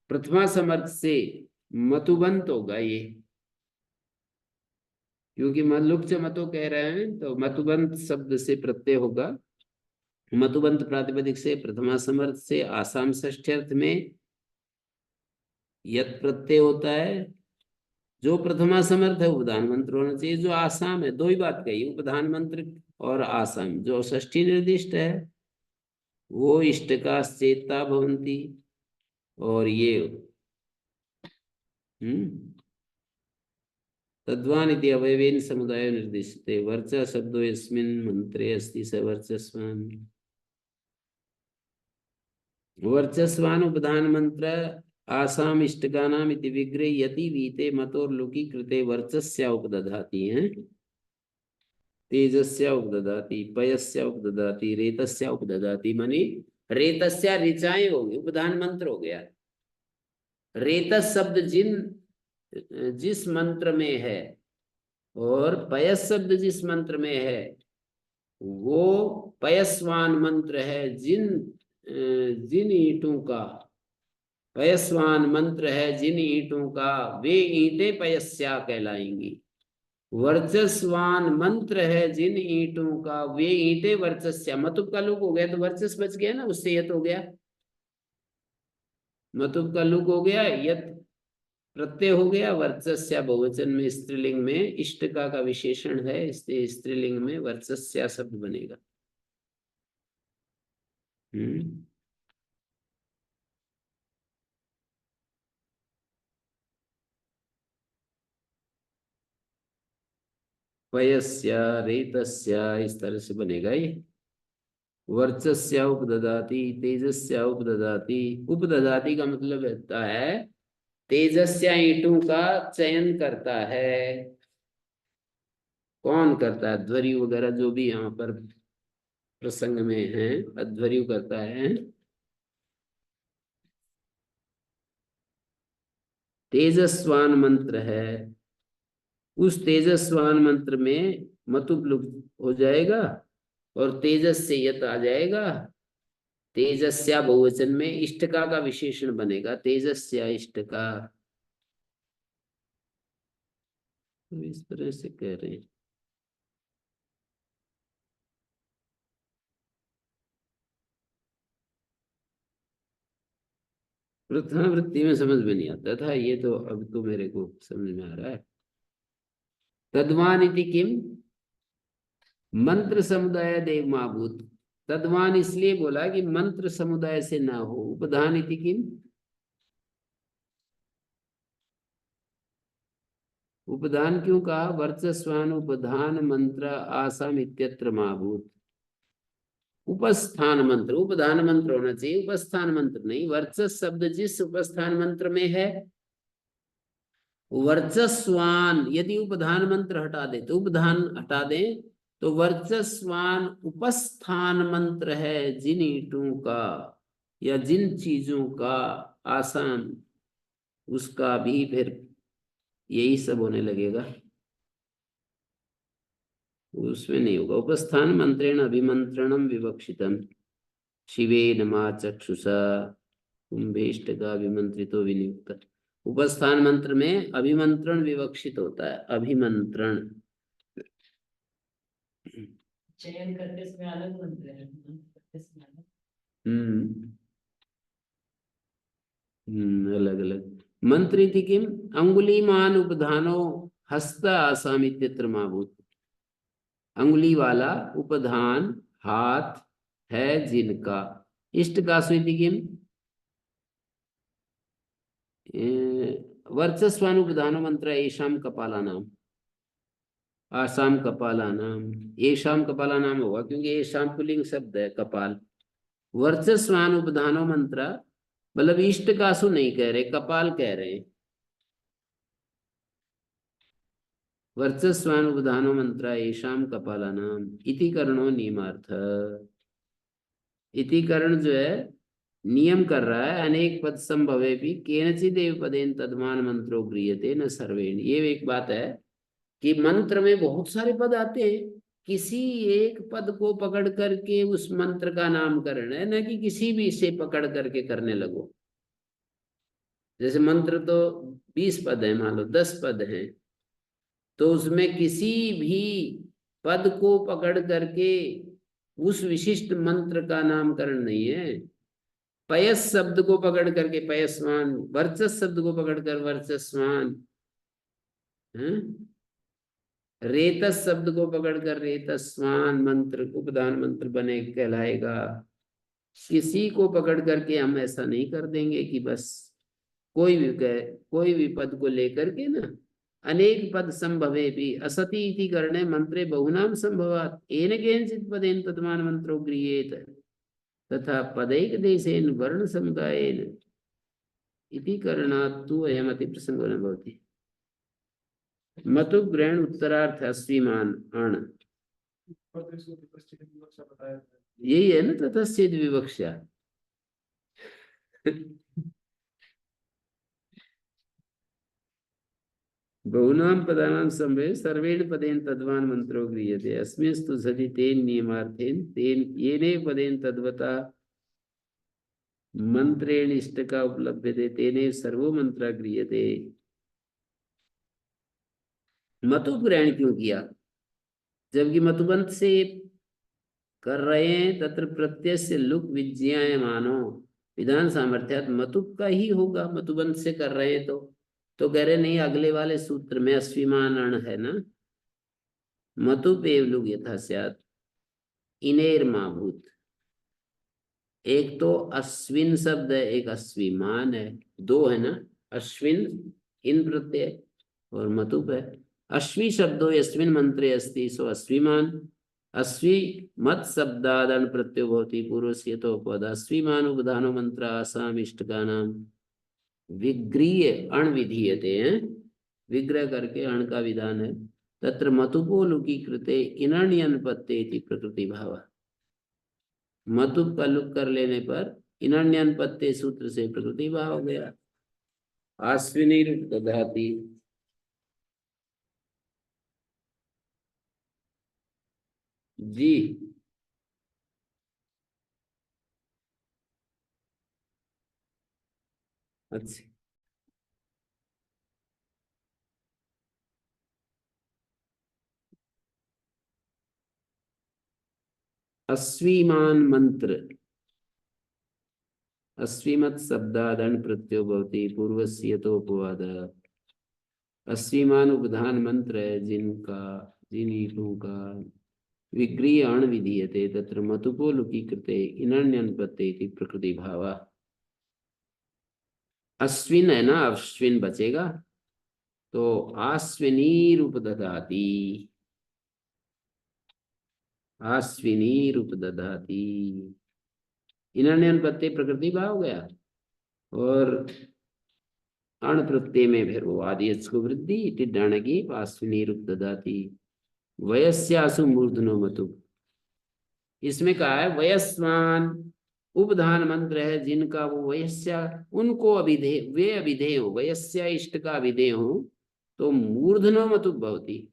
प्रथमा समर्थ से मतुबंत होगा ये, क्योंकि लुक च मतो कह रहे हैं तो मतुबंत शब्द से प्रत्यय होगा। मतुबंत प्रातिपदिक से प्रथमा समर्थ से आसाम षष्ठ्यर्थ में यत प्रत्यय होता है। जो प्रथमा समर्थ है उपधान मंत्र होना चाहिए। जो आसाम है, दो ही बात कही, उपधान मंत्र और आसाम। जो षष्ठी निर्दिष्ट है वो इष्टका चेता भवंती, और ये तद्वान इति अवयवेन समुदाय निर्दिश्यते, वर्च शब्दो यस्मिन् मंत्रे अस्ति स वर्चस्वान। वर्चस्वान उपधान मंत्र आसाम इष्टगानाम इति विग्रह यति वीते मतोर लुकी कृते वर्चस्या उपदधाति हैं, तेजस्या उपदधाति, पयस्या उपदधाति, रेतस्या उपदधाति। मानी रेतस्या ऋचाएं होगी, उपधान मंत्र हो गया। रेतस शब्द जिस मंत्र में है और पयस शब्द जिस मंत्र में है वो पयस्वान मंत्र है। जिन ईंटों का, पयस्वान मंत्र है जिन ईंटों का, वे ईंटें पयस्या कहलाएंगी। वर्चस्वान मंत्र है जिन ईंटों का, वे ईंटें वर्चस्या। मतुब का लुक हो गया तो वर्चस बच गया ना, उससे यत हो गया। मतुब का लुक हो गया, यत प्रत्यय हो गया। वर्चस्या बहुवचन में स्त्रीलिंग में इष्टका का विशेषण है, इसलिए स्त्रीलिंग में वर्चस्या शब्द बनेगा। पयस्या, रेतस्या, इस तरह से बनेगा ये। वर्चस्या उपददाति, तेजस्या उपददाति। उपददाति का मतलब होता है तेजस्या ईंटों का चयन करता है। कौन करता है? अध्वर्यु वगैरह जो भी यहाँ पर प्रसंग में है, अध्वर्यु करता है। तेजस्वान मंत्र है, उस तेजस्वान मंत्र में मतुब हो जाएगा और तेजस से यत आ जाएगा। तेजस्या बहुवचन में इष्टका का विशेषण बनेगा, तेजस्या इष्टका। तो इस तरह से कह रहे हैं। प्रथमा वृत्ति में समझ में नहीं आता था, ये तो अब तो मेरे को समझ में आ रहा है। तद्वान इति किम मंत्र समुदाय देव माभूत। तद्वान इसलिए बोला कि मंत्र समुदाय से ना हो। उपधान इति किम, उपधान क्यों कहा? वर्चस्वान उपधान मंत्र आसाम इत्यत्र माभूत। उपस्थान मंत्र, उपधान मंत्र होना चाहिए, उपस्थान मंत्र नहीं। वर्चस शब्द जिस उपस्थान मंत्र में है, वर्चस्वान यदि उपधान मंत्र हटा दे तो, उपधान हटा दे तो वर्चस्वान उपस्थान मंत्र है जिन ईंटों का या जिन चीजों का, आसाम, उसका भी फिर यही सब होने लगेगा, उसमें नहीं होगा। उपस्थान मंत्रेण अभिमंत्रणम विवक्षितम शिवे नमा चक्षुषा कुंभेष्टका अभिमंत्रितो विनियुक्त। उपस्थान मंत्र में अभिमंत्रण विवक्षित होता है, अभिमंत्रण। चयन करते समय अलग मंत्र है, करते समय अलग। अलग अलग मंत्र थी किम अंगुलीमान उपधानो हस्त आसाम इत्यत्र माभूत। अंगुली वाला उपधान हाथ है जिनका। इष्ट कासु इति किम वर्चस्वानुप्रधानो मंत्र येषाम कपालानाम आसाम कपालानाम। येषाम कपालानाम होगा क्योंकि येषाम पुल्लिंग शब्द है कपाल। वर्चस्वानुप्रधानो मंत्र मतलब इष्ट कासु नहीं कह रहे, कपाल कह रहे हैं। वर्चस्वानुप्रधानो मंत्र येषाम कपालानाम इति करणो नियमार्थ। इति करण जो है नियम कर रहा है, अनेक पद संभवे भी केनचिदेव पदेन तद्मान मंत्रो गृह्यते न सर्वेण। ये एक बात है कि मंत्र में बहुत सारे पद आते हैं, किसी एक पद को पकड़ करके उस मंत्र का नामकरण है, न कि किसी भी से पकड़ करके करने लगो। जैसे मंत्र तो 20 पद है, मान लो 10 पद हैं, तो उसमें किसी भी पद को पकड़ करके उस विशिष्ट मंत्र का नामकरण नहीं है। पयस शब्द को पकड़ करके पयस्वान, वर्चस शब्द को पकड़कर वर्चस्वान, रेतस शब्द को पकड़कर रेतस्वान मंत्र उपदान मंत्र बने कहलाएगा। किसी को पकड़ करके हम ऐसा नहीं कर देंगे कि बस कोई भी पद को लेकर के ना, अनेक पद संभवे भी असति इति करणे मंत्रे बहुनाम संभवात् येन केनचित् पदेन तद्मान मंत्रो गृह्येत तथा पदैक देशेन वर्ण समुदायेन इति करणात् तु अयमति प्रसंगो न भवति। मतु ग्रहण उत्तरार्थ अस्विमान अण, यही है ना ततश्चेद विवक्षा। बहुनाम पदानां संभवे सर्वेण पदेन तद्वान मंत्रो गृह्यते अस्मिंस्तु सति तेन नियमार्थेन तेन येने पदेन तद्वता मंत्रेण इष्ट का उपलभ्यते तेने सर्वो मंत्र गृह्यते। मतु ग्रहण क्यों किया? जबकि मतुबंध से कर रहे हैं, तत्र प्रत्यय से लुक विज्ञाय मानो विधान सामर्थ्यात मतुब का ही होगा। मतुबंध से कर रहे हैं तो कह रहे नहीं, अगले वाले सूत्र में अश्विमान अण है ना, मतुब एव लुग यथा स्यात् इनेर माभूत। एक तो अश्विन शब्द है, एक अश्विमान है, दो है ना, अश्विन इन प्रत्यय और मतुब है। अश्वि शब्दो यस्मिन मंत्रे अस्ति सो अश्विमान। अश्वि मत शब्दादन प्रत्ययो भवति पूर्वस्य तो पद अश्विमान उपधानो मंत्र आसाम इष्टकानाम विग्रीय अण विधीयते हैं, विग्रह करके अण का विधान है। तत्र मतुपो लुकी कृते इनण्यनपत्ते इति प्रकृति भाव। मतुप का लुक कर लेने पर इनण्यनपत्ते सूत्र से प्रकृति भाव हो गया। आश्विनी दधाति जी। अच्छा, अश्विमान मंत्र अश्विमत शब्दादन प्रत्ययो भवति पूर्वस्य तो उपवाद। अश्विमान उपधान मंत्र है जिन ईटों का विग्रीय अण विधीयते तत्र मतुपो लुकी कृते इनण्यनपत्ते इति प्रकृति भाव। अश्विन है ना, अश्विन बचेगा तो आश्विनी रूप दधाती, आश्विनी रूप दधाती, इनण्यनपत्ते प्रकृति भाव गया और अण प्रत्यय में फिर वो आदि को वृद्धि इति डाणगी आश्विनी रूप दधाती। वयस्यासु मूर्धनो मतुब, इसमें कहा है वयस्वान उपधान मंत्र है जिनका वो वयस्या, उनको अभिधेय, वे अभिधेय हो, वयस्या इष्ट का अभिधेय हो तो मूर्धनो मतुब भवति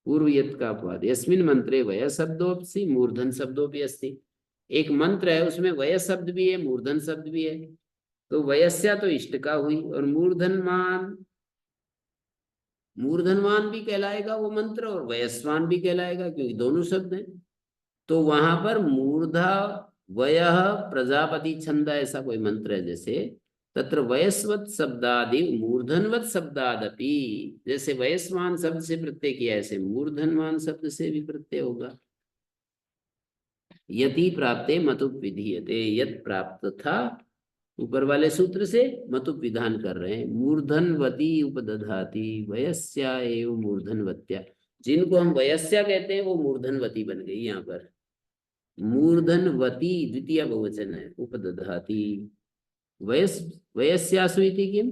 पूर्वयत का अपवाद। यस्मिन मंत्रे वय शब्दोपि मूर्धन शब्दोपि अस्ति। एक मंत्र है उसमें वय शब्द भी है मूर्धन शब्द भी है, तो वयस्या तो इष्ट का हुई और मूर्धनवान भी कहलाएगा वो मंत्र और वयस्वान भी कहलाएगा क्योंकि दोनों शब्द हैं। तो वहां पर मूर्धा वयः प्रजापति छंद ऐसा कोई मंत्र है, जैसे तत्र वयस्वत शब्दादि मूर्धनवत शब्दादपि, जैसे वयस्वान शब्द से प्रत्यय किया ऐसे मूर्धनवान शब्द से भी प्रत्यय होगा। यति प्राप्ते मतुप विधीयते, यत प्राप्त था ऊपर वाले सूत्र से मतुप विधान कर रहे हैं। मूर्धनवती उपदधाति वयस्या एवं मूर्धनवत्या, जिनको हम वयस्या कहते हैं वो मूर्धनवती बन गई। यहाँ पर मूर्धनवती द्वितीय बहुवचन है, उपदधाति वयस्यासु इति किम,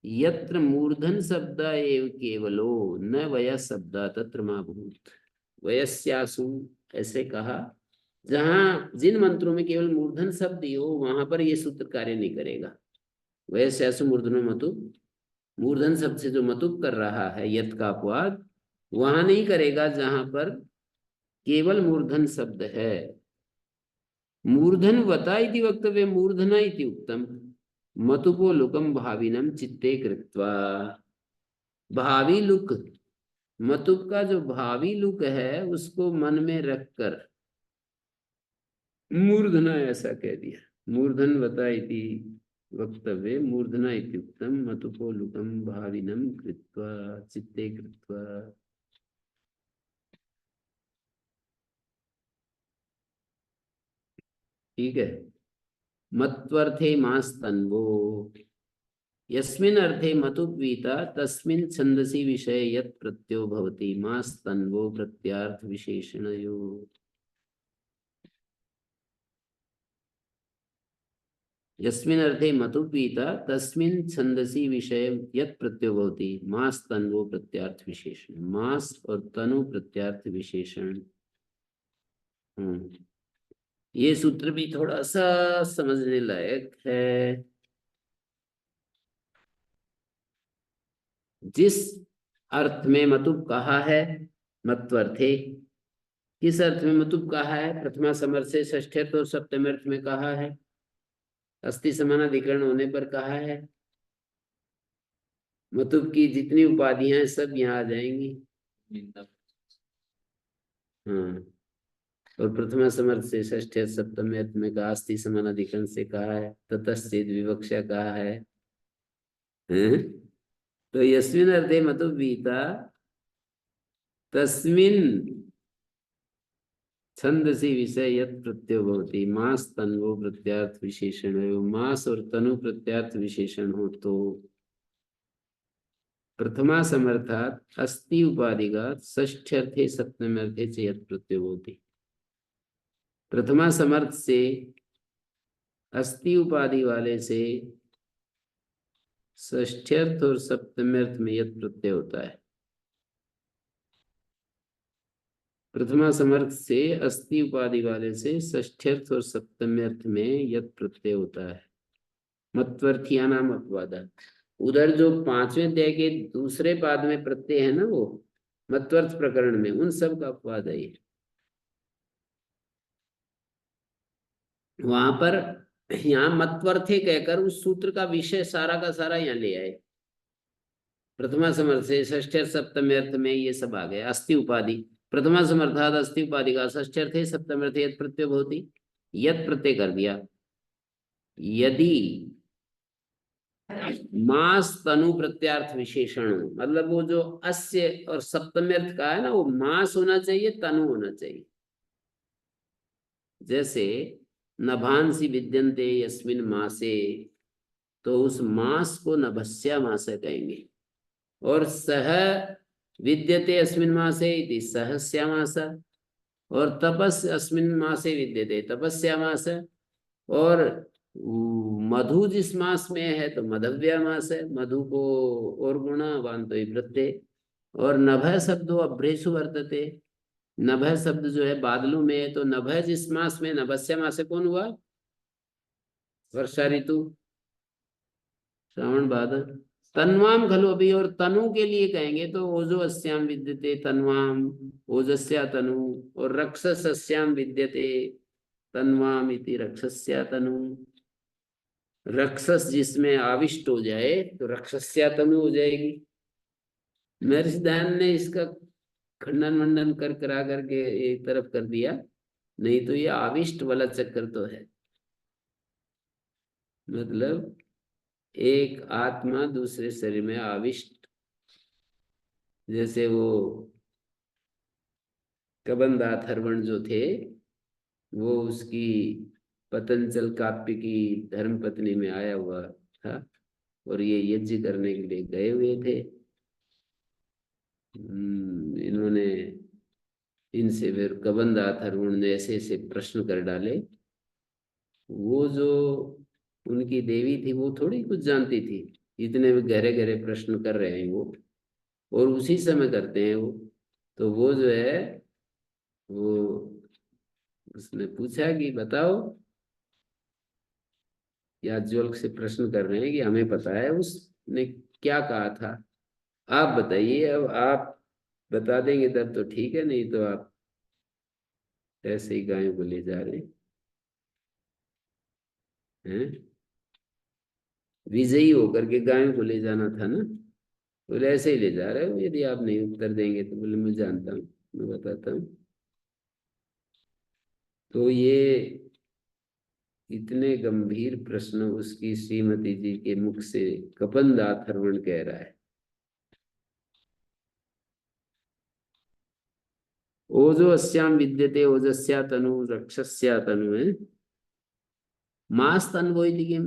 यत्र मूर्धन शब्द एव केवलो न वयस शब्द तत्र मा भूत। वयस्यासु ऐसे कहा, जहां जिन मंत्रों में केवल मूर्धन शब्द ही हो वहां पर यह सूत्र कार्य नहीं करेगा। वयस्यासु मूर्धनो मतुप, मूर्धन शब्द से जो मतुप कर रहा है यत का अपवाद वहां नहीं करेगा जहां पर केवल मूर्धन शब्द है। मूर्धन वता इति वक्तव्य मूर्धना इति उक्तम, मतुपो लुकम भाविनम चित्ते कृत्वा। भावी लुक, मतुप का जो भावी लुक है उसको मन में रखकर मूर्धना ऐसा कह दिया। मूर्धन वता इति वक्तव्य मूर्धना इति उक्तम, मतुपो लुकम भाविनम कृत्वा चित्ते कृत्वा। ठीक है। मत्वर्थे मास्तन्वो, यस्मिन् अर्थे मतुपवीता तस्मिन् छन्दसि विषये यत् प्रत्ययो भवति मास्तन्वो प्रत्यार्थ विशेषणयो। यस्मिन् अर्थे मतुपवीता तस्मिन् छन्दसि विषये यत् प्रत्ययो भवति मास्तन्वो प्रत्यार्थ विशेषण। मास और तनु प्रत्यार्थ विशेषण। ये सूत्र भी थोड़ा सा समझने लायक है। जिस अर्थ में मतुप कहा है मत्वर्थे, किस अर्थ में मतुप कहा है, प्रथमा समर्थ से षष्ठ्यर्थ और सप्तम अर्थ में कहा है, अस्थि समानाधिकरण होने पर कहा है। मतुप की जितनी उपाधियां हैं सब यहाँ आ जाएंगी। हाँ, और प्रथमा समर्थ से षष्ठ्यर्थ सप्तम अर्थ में कहा, अस्थि समानाधिकरण से कहा है, ततश्चेद विवक्षा कहा है। तो यस्मिन् अर्थे मतुपवीता तस्मिन् छन्दसि विषय यत् प्रत्ययो भवति मास तन्वो प्रत्यार्थ विशेषण। मास और तनु प्रत्यार्थ विशेषण हो तो प्रथमा समर्थात अस्ति उपाधिगात षष्ठ्यर्थे सप्तम अर्थे च यत् प्रत्ययो भवति। प्रथमा समर्थ से अस्ति उपाधि वाले से षष्ठ्यर्थ और सप्तम अर्थ में यत् प्रत्यय होता है। प्रथमा समर्थ से अस्ति उपाधि वाले से षष्ठ्यर्थ और सप्तम अर्थ में यत् प्रत्यय होता है। मत्वर्थीया नाम अपवाद। उधर जो पांचवें अध्याय के दूसरे पाद में प्रत्यय है ना, वो मत्वर्थ प्रकरण में उन सब का अपवाद है। वहां पर यहाँ मत्वर्थे कहकर उस सूत्र का विषय सारा का सारा यहाँ ले आए। प्रथमा समर्थ से षष्ठ्यर्थ सप्तम अर्थ में ये सब आ गए। अस्ति उपाधि प्रथमा समर्थात अस्ति उपाधि का षष्ठ्यर्थे सप्तम अर्थे यत् प्रत्यय भवति, यत् प्रत्यय कर दिया। यदि मास तनु प्रत्यार्थ विशेषण, मतलब वो जो अस्य और सप्तम अर्थ का है ना, वो मास होना चाहिए, तनु होना चाहिए। जैसे नभांसि विद्यन्ते यस्मिन् मासे, तो उस मास को नभस्या मास कहेंगे। और सह विद्यते अस्मिन् मासे इति सहस्या मास, और तपस् अस्मिन् मासे विद्यते तपस्या मास, और मधु जिस मास में है तो मधव्या मास है, मधु को और गुणा वांतो प्रत्यय। और नभ शब्दो अभ्रेषु वर्तते, नभ शब्द जो है बादलों में है, तो नभ जिस मास में, नभस्या मास कौन हुआ, वर्षा ऋतु, श्रावण भाद्र। तन्वाम खलु अभी, और तनु के लिए कहेंगे तो ओजो अस्याम विद्यते तन्वाम, ओजस्या तनु। और रक्षसस्याम विद्यते तन्वाम इति रक्षस्या तनु। रक्षस जिसमें आविष्ट हो जाए तो रक्षस्या तनु हो जाएगी। महर्षि दयानंद ने इसका खंडन मंडन कर करा करके एक तरफ कर दिया, नहीं तो ये आविष्ट वाला चक्कर तो है। मतलब एक आत्मा दूसरे शरीर में आविष्ट, जैसे वो कबंध अथर्वण जो थे वो उसकी पतंजल काव्य की धर्म पत्नी में आया हुआ था और ये यज्ञ करने के लिए गए हुए थे। इन्होंने इनसे फिर कबंध अथर्वण ने ऐसे ऐसे प्रश्न कर डाले। वो जो उनकी देवी थी वो थोड़ी कुछ जानती थी, इतने भी गहरे गहरे प्रश्न कर रहे हैं वो, और उसी समय करते हैं वो। तो वो जो है वो उसने पूछा कि बताओ, याज्ञवल्क्य से प्रश्न कर रहे हैं कि हमें पता है उसने क्या कहा था, आप बताइए। अब आप बता देंगे तब तो ठीक है, नहीं तो आप ऐसे ही गायों को ले जा रहे हैं। विजयी होकर के गायों को ले जाना था ना, बोले ऐसे ही ले जा रहे हो, यदि आप नहीं उत्तर देंगे तो। बोले मैं जानता हूँ, मैं बताता हूँ। तो ये इतने गंभीर प्रश्न उसकी श्रीमती जी के मुख से कबंध अथर्वण कह रहा है। ओजो अस्याम विद्यते ओजस्या तनु रक्षस्या तनु है मास्तन्वो इति किम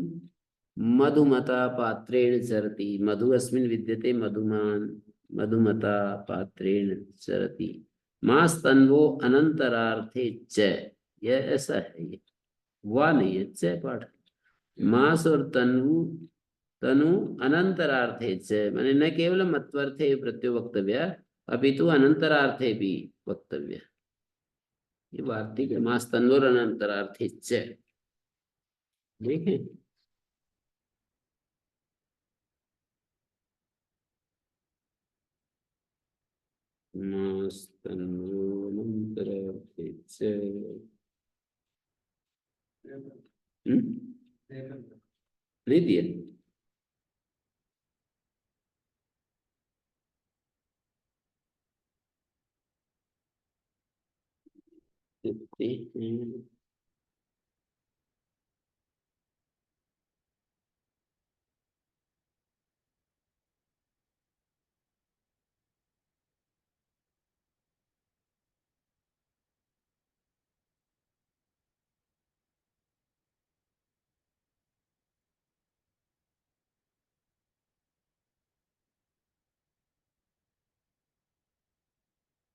मधुमता पात्रेण चरति मधु अस्मिन् विद्यते मधुमान मधुमता पात्रेण चरति मास्तन्वो अनंतरार्थे च। यह ऐसा है, ये वाह नहीं है, च पाठ। मास और तनु, तनु अनंतरार्थे च माने न केवलम मत्वर्थे प्रत्यो वक्तव्य अपितु अनंतरार्थे भी वक्तव्य। ये वार्तिक है, मास तन्वोर अनंतरार्थे च। देखें मास तन्वोर अनंतरार्थे च। नहीं दिया। देखते हैं।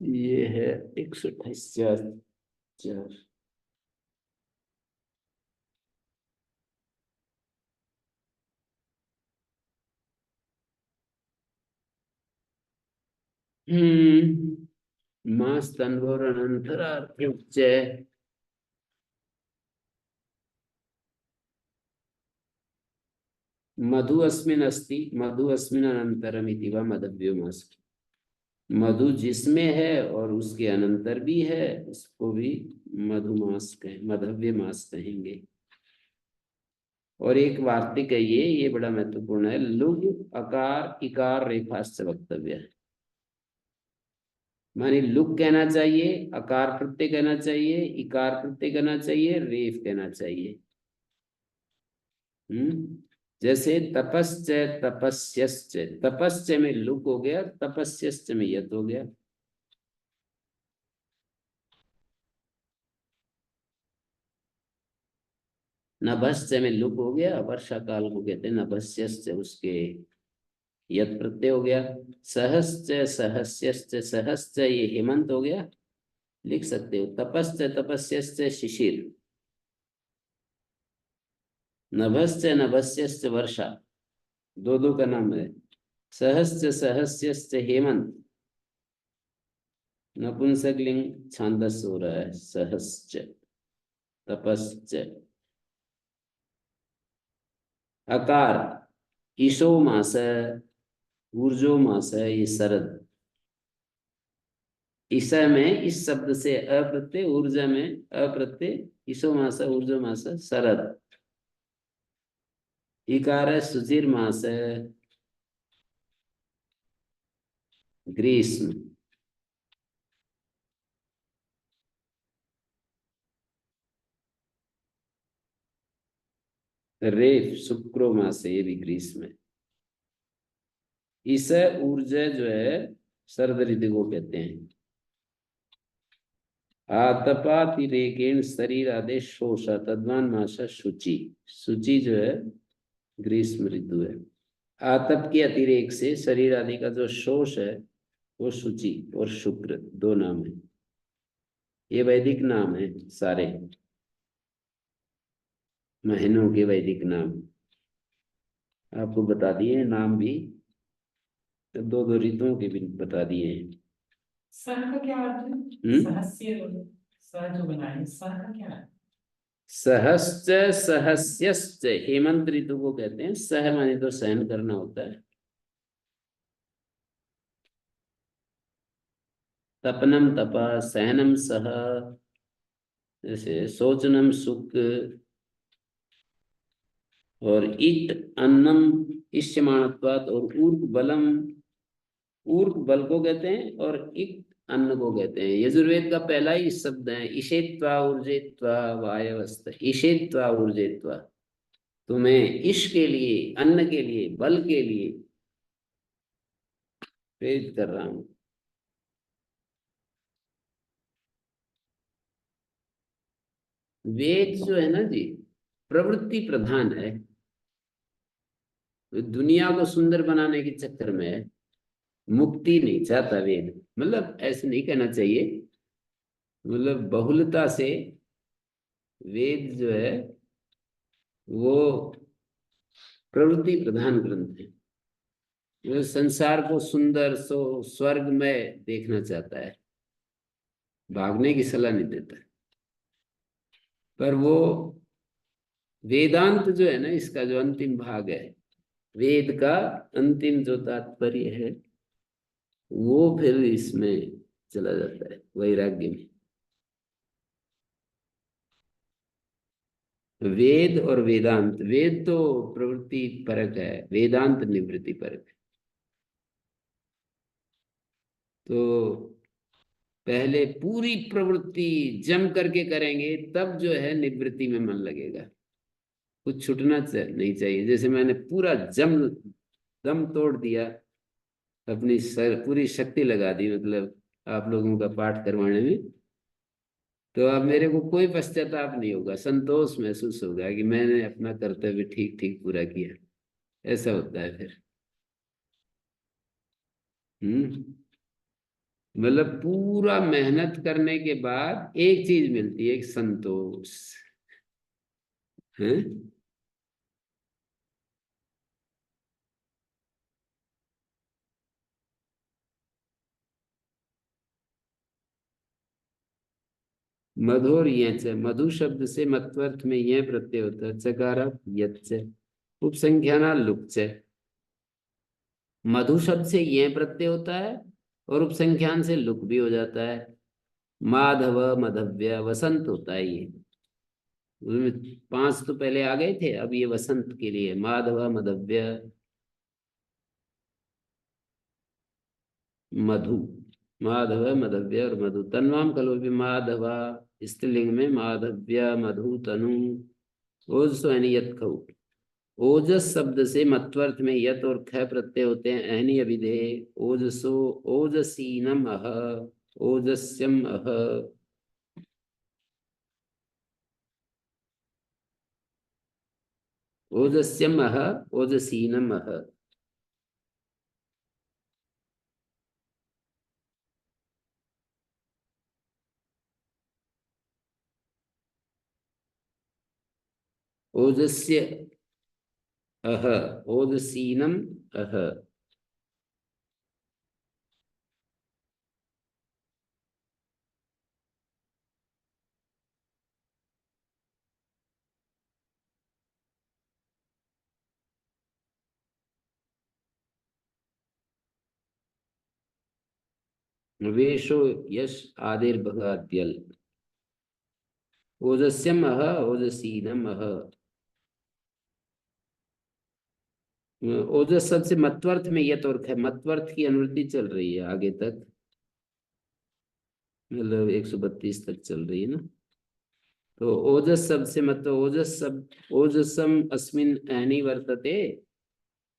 ये है 128 4। मास तन्वोर अनंतरार्थे च मधु अस्मिन् अस्ति मधु अस्मिन् अनंतरम इति वा मदव्यो मास। मधु जिसमें है और उसके अनंतर भी है, उसको भी मधुमास कहें, मधव्य मास कहेंगे। और एक वार्तिक है ये बड़ा महत्वपूर्ण है। लुग अकार इकार रेफाश्च वक्तव्य है। माने लुग कहना चाहिए, अकार प्रत्यय कहना चाहिए, इकार प्रत्यय कहना चाहिए, रेफ कहना चाहिए। जैसे तपश्च तपस्यश्च, तपश्च में लुक हो गया, तपस्यश्च में यत हो गया। नभश्च में लुक हो गया, वर्षा काल को कहते हैं नभस्यश्च, उसके यत प्रत्यय हो गया। सहश्च सहस्यश्च, सहश्च ये हेमंत हो गया, लिख सकते हो। तपश्च तपस्यश्च शिशिर, नभश्च नभस्यश्च वर्षा, दो दो का नाम है। सहश्च सहस्यश्च हेमंत, नपुंसकलिंग छांदस हो रहा है। सहश्च तपश्च। अकार ईशो मास, ऊर्जो मास है, ये शरद। ईसा में इस शब्द से अप्रत्यय, ऊर्जा में अप्रत्यय, ईशो मास ऊर्जो मास शरद। इकार है सुचिर मास है, ग्रीष्म। रेफ शुक्रो मास है, ये भी ग्रीष्म है। इस ऊर्जा जो है शरद ऋतु को कहते हैं। आतपातिरेकेण शरीर आदेश शोष तद्वान माशा शुचि। शुचि जो है ग्रीष्म ऋतु है। आतप के अतिरेक से शरीर आदि का जो शोष है वो शुचि और शुक्र दो नाम है। ये वैदिक नाम है सारे महीनों के वैदिक नाम आपको बता दिए नाम भी। दो दो ऋतुओं के भी बता दिए हैं। सह का क्या अर्थ है? हम्म? सहस्य, सह जो बनाए, सह का क्या है? सहश्च सहस्यश्च हेमंत ऋतु को कहते हैं। सह माने तो सहन करना होता है। तपनम तपा सहनम सह, जैसे सोचनम सुख, और ईट अन्नम इष्यमाणत्वात्, और ऊर्क बलम, ऊर्क बल को कहते हैं और इक अन्न को कहते हैं। यजुर्वेद का पहला ही शब्द है ईशेत्वा ऊर्जेत्वा वायवस्थ। ईशेत्वा ऊर्जेत्वा, तुम्हें ईश के लिए, अन्न के लिए, बल के लिए प्रेरित कर रहा हूं। वेद जो है ना जी, प्रवृत्ति प्रधान है। दुनिया को सुंदर बनाने के चक्कर में मुक्ति नहीं चाहता वेद। मतलब ऐसे नहीं कहना चाहिए, मतलब बहुलता से वेद जो है वो प्रवृत्ति प्रधान ग्रंथ है। वो संसार को सुंदर सो स्वर्ग में देखना चाहता है, भागने की सलाह नहीं देता। पर वो वेदांत जो है ना, इसका जो अंतिम भाग है, वेद का अंतिम जो तात्पर्य है वो फिर इसमें चला जाता है, वैराग्य में। वेद और वेदांत, वेद तो प्रवृत्ति परक है, वेदांत निवृत्ति परक है। तो पहले पूरी प्रवृत्ति जम करके करेंगे तब जो है निवृत्ति में मन लगेगा। कुछ छूटना नहीं चाहिए। जैसे मैंने पूरा दम तोड़ दिया, अपनी पूरी शक्ति लगा दी, मतलब आप लोगों का पाठ करवाने में, तो अब मेरे को कोई पश्चाताप नहीं होगा, संतोष महसूस होगा कि मैंने अपना कर्तव्य ठीक ठीक पूरा किया। ऐसा होता है फिर। हम्म। मतलब पूरा मेहनत करने के बाद एक चीज मिलती है, एक संतोष है। मधुर यच, मधु शब्द से मत्वर्थ में यह प्रत्यय होता है। चकार यच्च, उपसंख्याना लुक्च। मधु शब्द से यह प्रत्यय होता है और उपसंख्यान से लुक भी हो जाता है। माधव मधव्य, वसंत होता है ये। उसमें पांच तो पहले आ गए थे, अब ये वसंत के लिए माधव मधव्य मधु। माधव मधव्य और मधु, तन्वाम कलो भी माधवा, स्त्रीलिंग में माधव्य मधु तनु। ओजसो यानी यत खऊ। ओजस शब्द से मत्वर्थ में यत और ख प्रत्यय होते हैं। अहनी अभिधेय ओजसो, ओजसीनम अह, ओजस्यम अह। ओजस्यम अह, ओजसीनम अह। ओजस्य अह, ओजसीनम अह। वेशो यश आदिर्भगाद्यल। ओजस्यम अह, ओजसीनम अह। ओजस शब्द से मत्वर्थ में यत और ख, मत्वर्थ की अनुवृत्ति चल रही है आगे तक, मतलब 132 तक चल रही है ना। तो ओजस शब्द से मतलब ओजस शब्द, ओजसम अस्मिन अहनी वर्तते,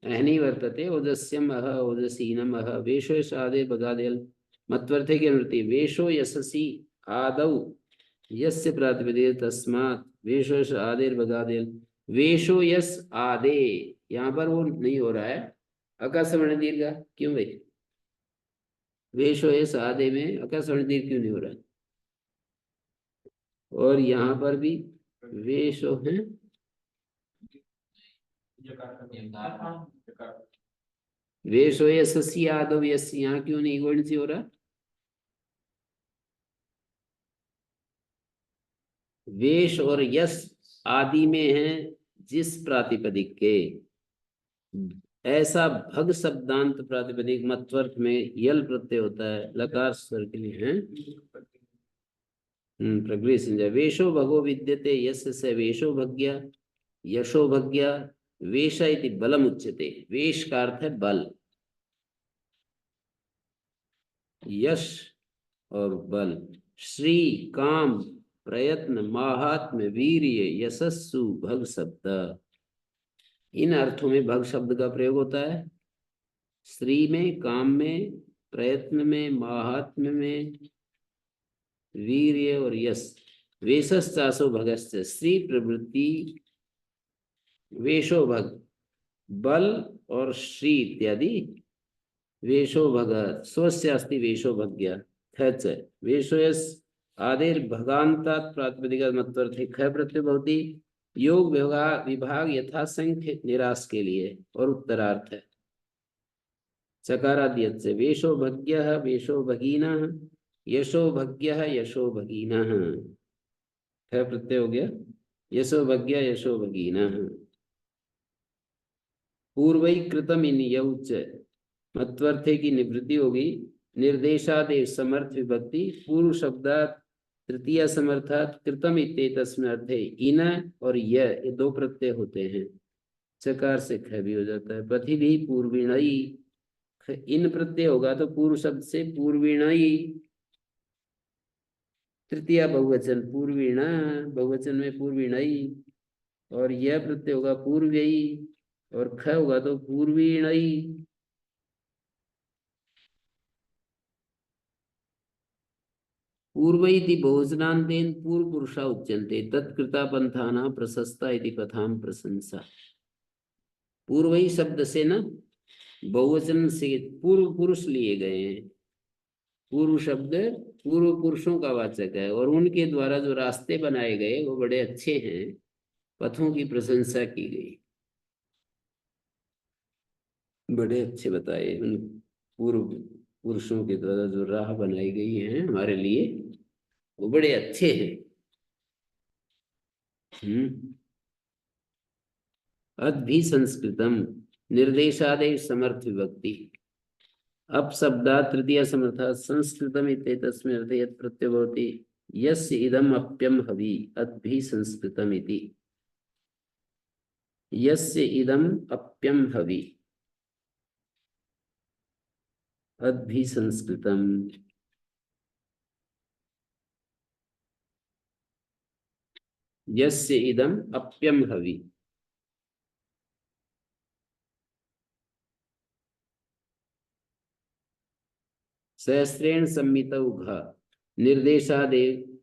अहनी वर्तते ओजस्यम अह, ओजसीनम अह। वेशो यश आदि बगादेल, मत्वर्थे की अनुवृत्ति। वेशो यशसी आदौ यस्य प्रातिपदिक तस्मात् वेशो यश आदेर बगादेर वेशो यस आदे, यहाँ पर वो नहीं हो रहा है अकासवर्ण दीर्घ, क्यों भाई? वेशो यस आदे में अकासवर्ण दीर्घ क्यों नहीं हो रहा है? और यहाँ पर भी वेशो है, वेशो यस्य आदौ यस्य, यहाँ क्यों नहीं वर्ण से हो रहा? वेश और यस आदि में है जिस प्रातिपदिक के, ऐसा भग शब्दांत प्रातिपदिक मत्वर्थ में यल प्रत्यय होता है लकार स्वर के लिए है। प्रकृति संज्ञा। वेशो भगो विद्यते यस्य स वेशो भग्य यशो भग्य वेश इति बलम उच्यते। वेश का अर्थ है बल, यश और बल। श्री काम प्रयत्न माहात्म्य वीर्य यशस्सु भग शब्द, इन अर्थों में भग शब्द का प्रयोग होता है। श्री में, काम में, प्रयत्न में, महात्म्य में, वीर्य और यश। वेशस्तासो भगस्य, श्री प्रवृत्ति वेशो भग, बल और श्री इत्यादि। वेशो भग स्वस्यास्ति वेशो भग्य थ वेशो यस आदेर भगांतात प्रातिपदिका मत्वर्थे ख प्रत्यय भवति। योग विभाग यथासंख्य निराश के लिए और उत्तरार्थ है चकाराद्यत से। वेशो भग्य वेशो भगीनः यशो भग्य यशो भगीनः, ख प्रत्यय हो गया। यशो भग्य यशो भगीनः। पूर्वई कृतम इन यौच, मत्वर्थे की निवृत्ति होगी। निर्देशादेव समर्थ विभक्ति, पूर्व शब्दात तृतीय समर्थात कृतम इत्येतस्मिन् अर्थे इन और ये दो प्रत्यय होते हैं। चकार से ख भी हो जाता है। पथि भी पूर्विणई, इन प्रत्यय होगा तो पूर्व शब्द से पूर्विणई, तृतीय बहुवचन पूर्वीण, बहुवचन में पूर्विणई, और यह प्रत्यय होगा पूर्व्यई, और ख होगा तो पूर्वीणई। पूर्वैति बहुवचनान्तेन पूर्व पुरुषा उच्यन्ते तत्कृता पंथाना प्रशस्ता इति पथाम प्रशंसा। पूर्वई शब्द से ना बहुवचन से पूर्व पुरुष लिए गए हैं। पूर्व शब्द पूर्व पुरुषों का वाचक है और उनके द्वारा जो रास्ते बनाए गए वो बड़े अच्छे हैं, पथों की प्रशंसा की गई, बड़े अच्छे बताए। उन पूर्व पुरुषों के द्वारा जो राह बनाई गई है हमारे लिए वो बड़े अच्छे हैं। अद्भि संस्कृतम निर्देशादेश समर्थ विभक्ति। अप शब्दात् तृतीय समर्थात् संस्कृतम इत्येतस्मिन् अर्थे यत् प्रत्ययो भवति यस्य इदम् अप्यम हवि अद्भि संस्कृतम इति। यस्य इदम् अप्यम हवि अद्भि संस्कृतम। यस्य इदम् अप्यम हवि, सहस्रेण सम्मितौ घ निर्देशादेव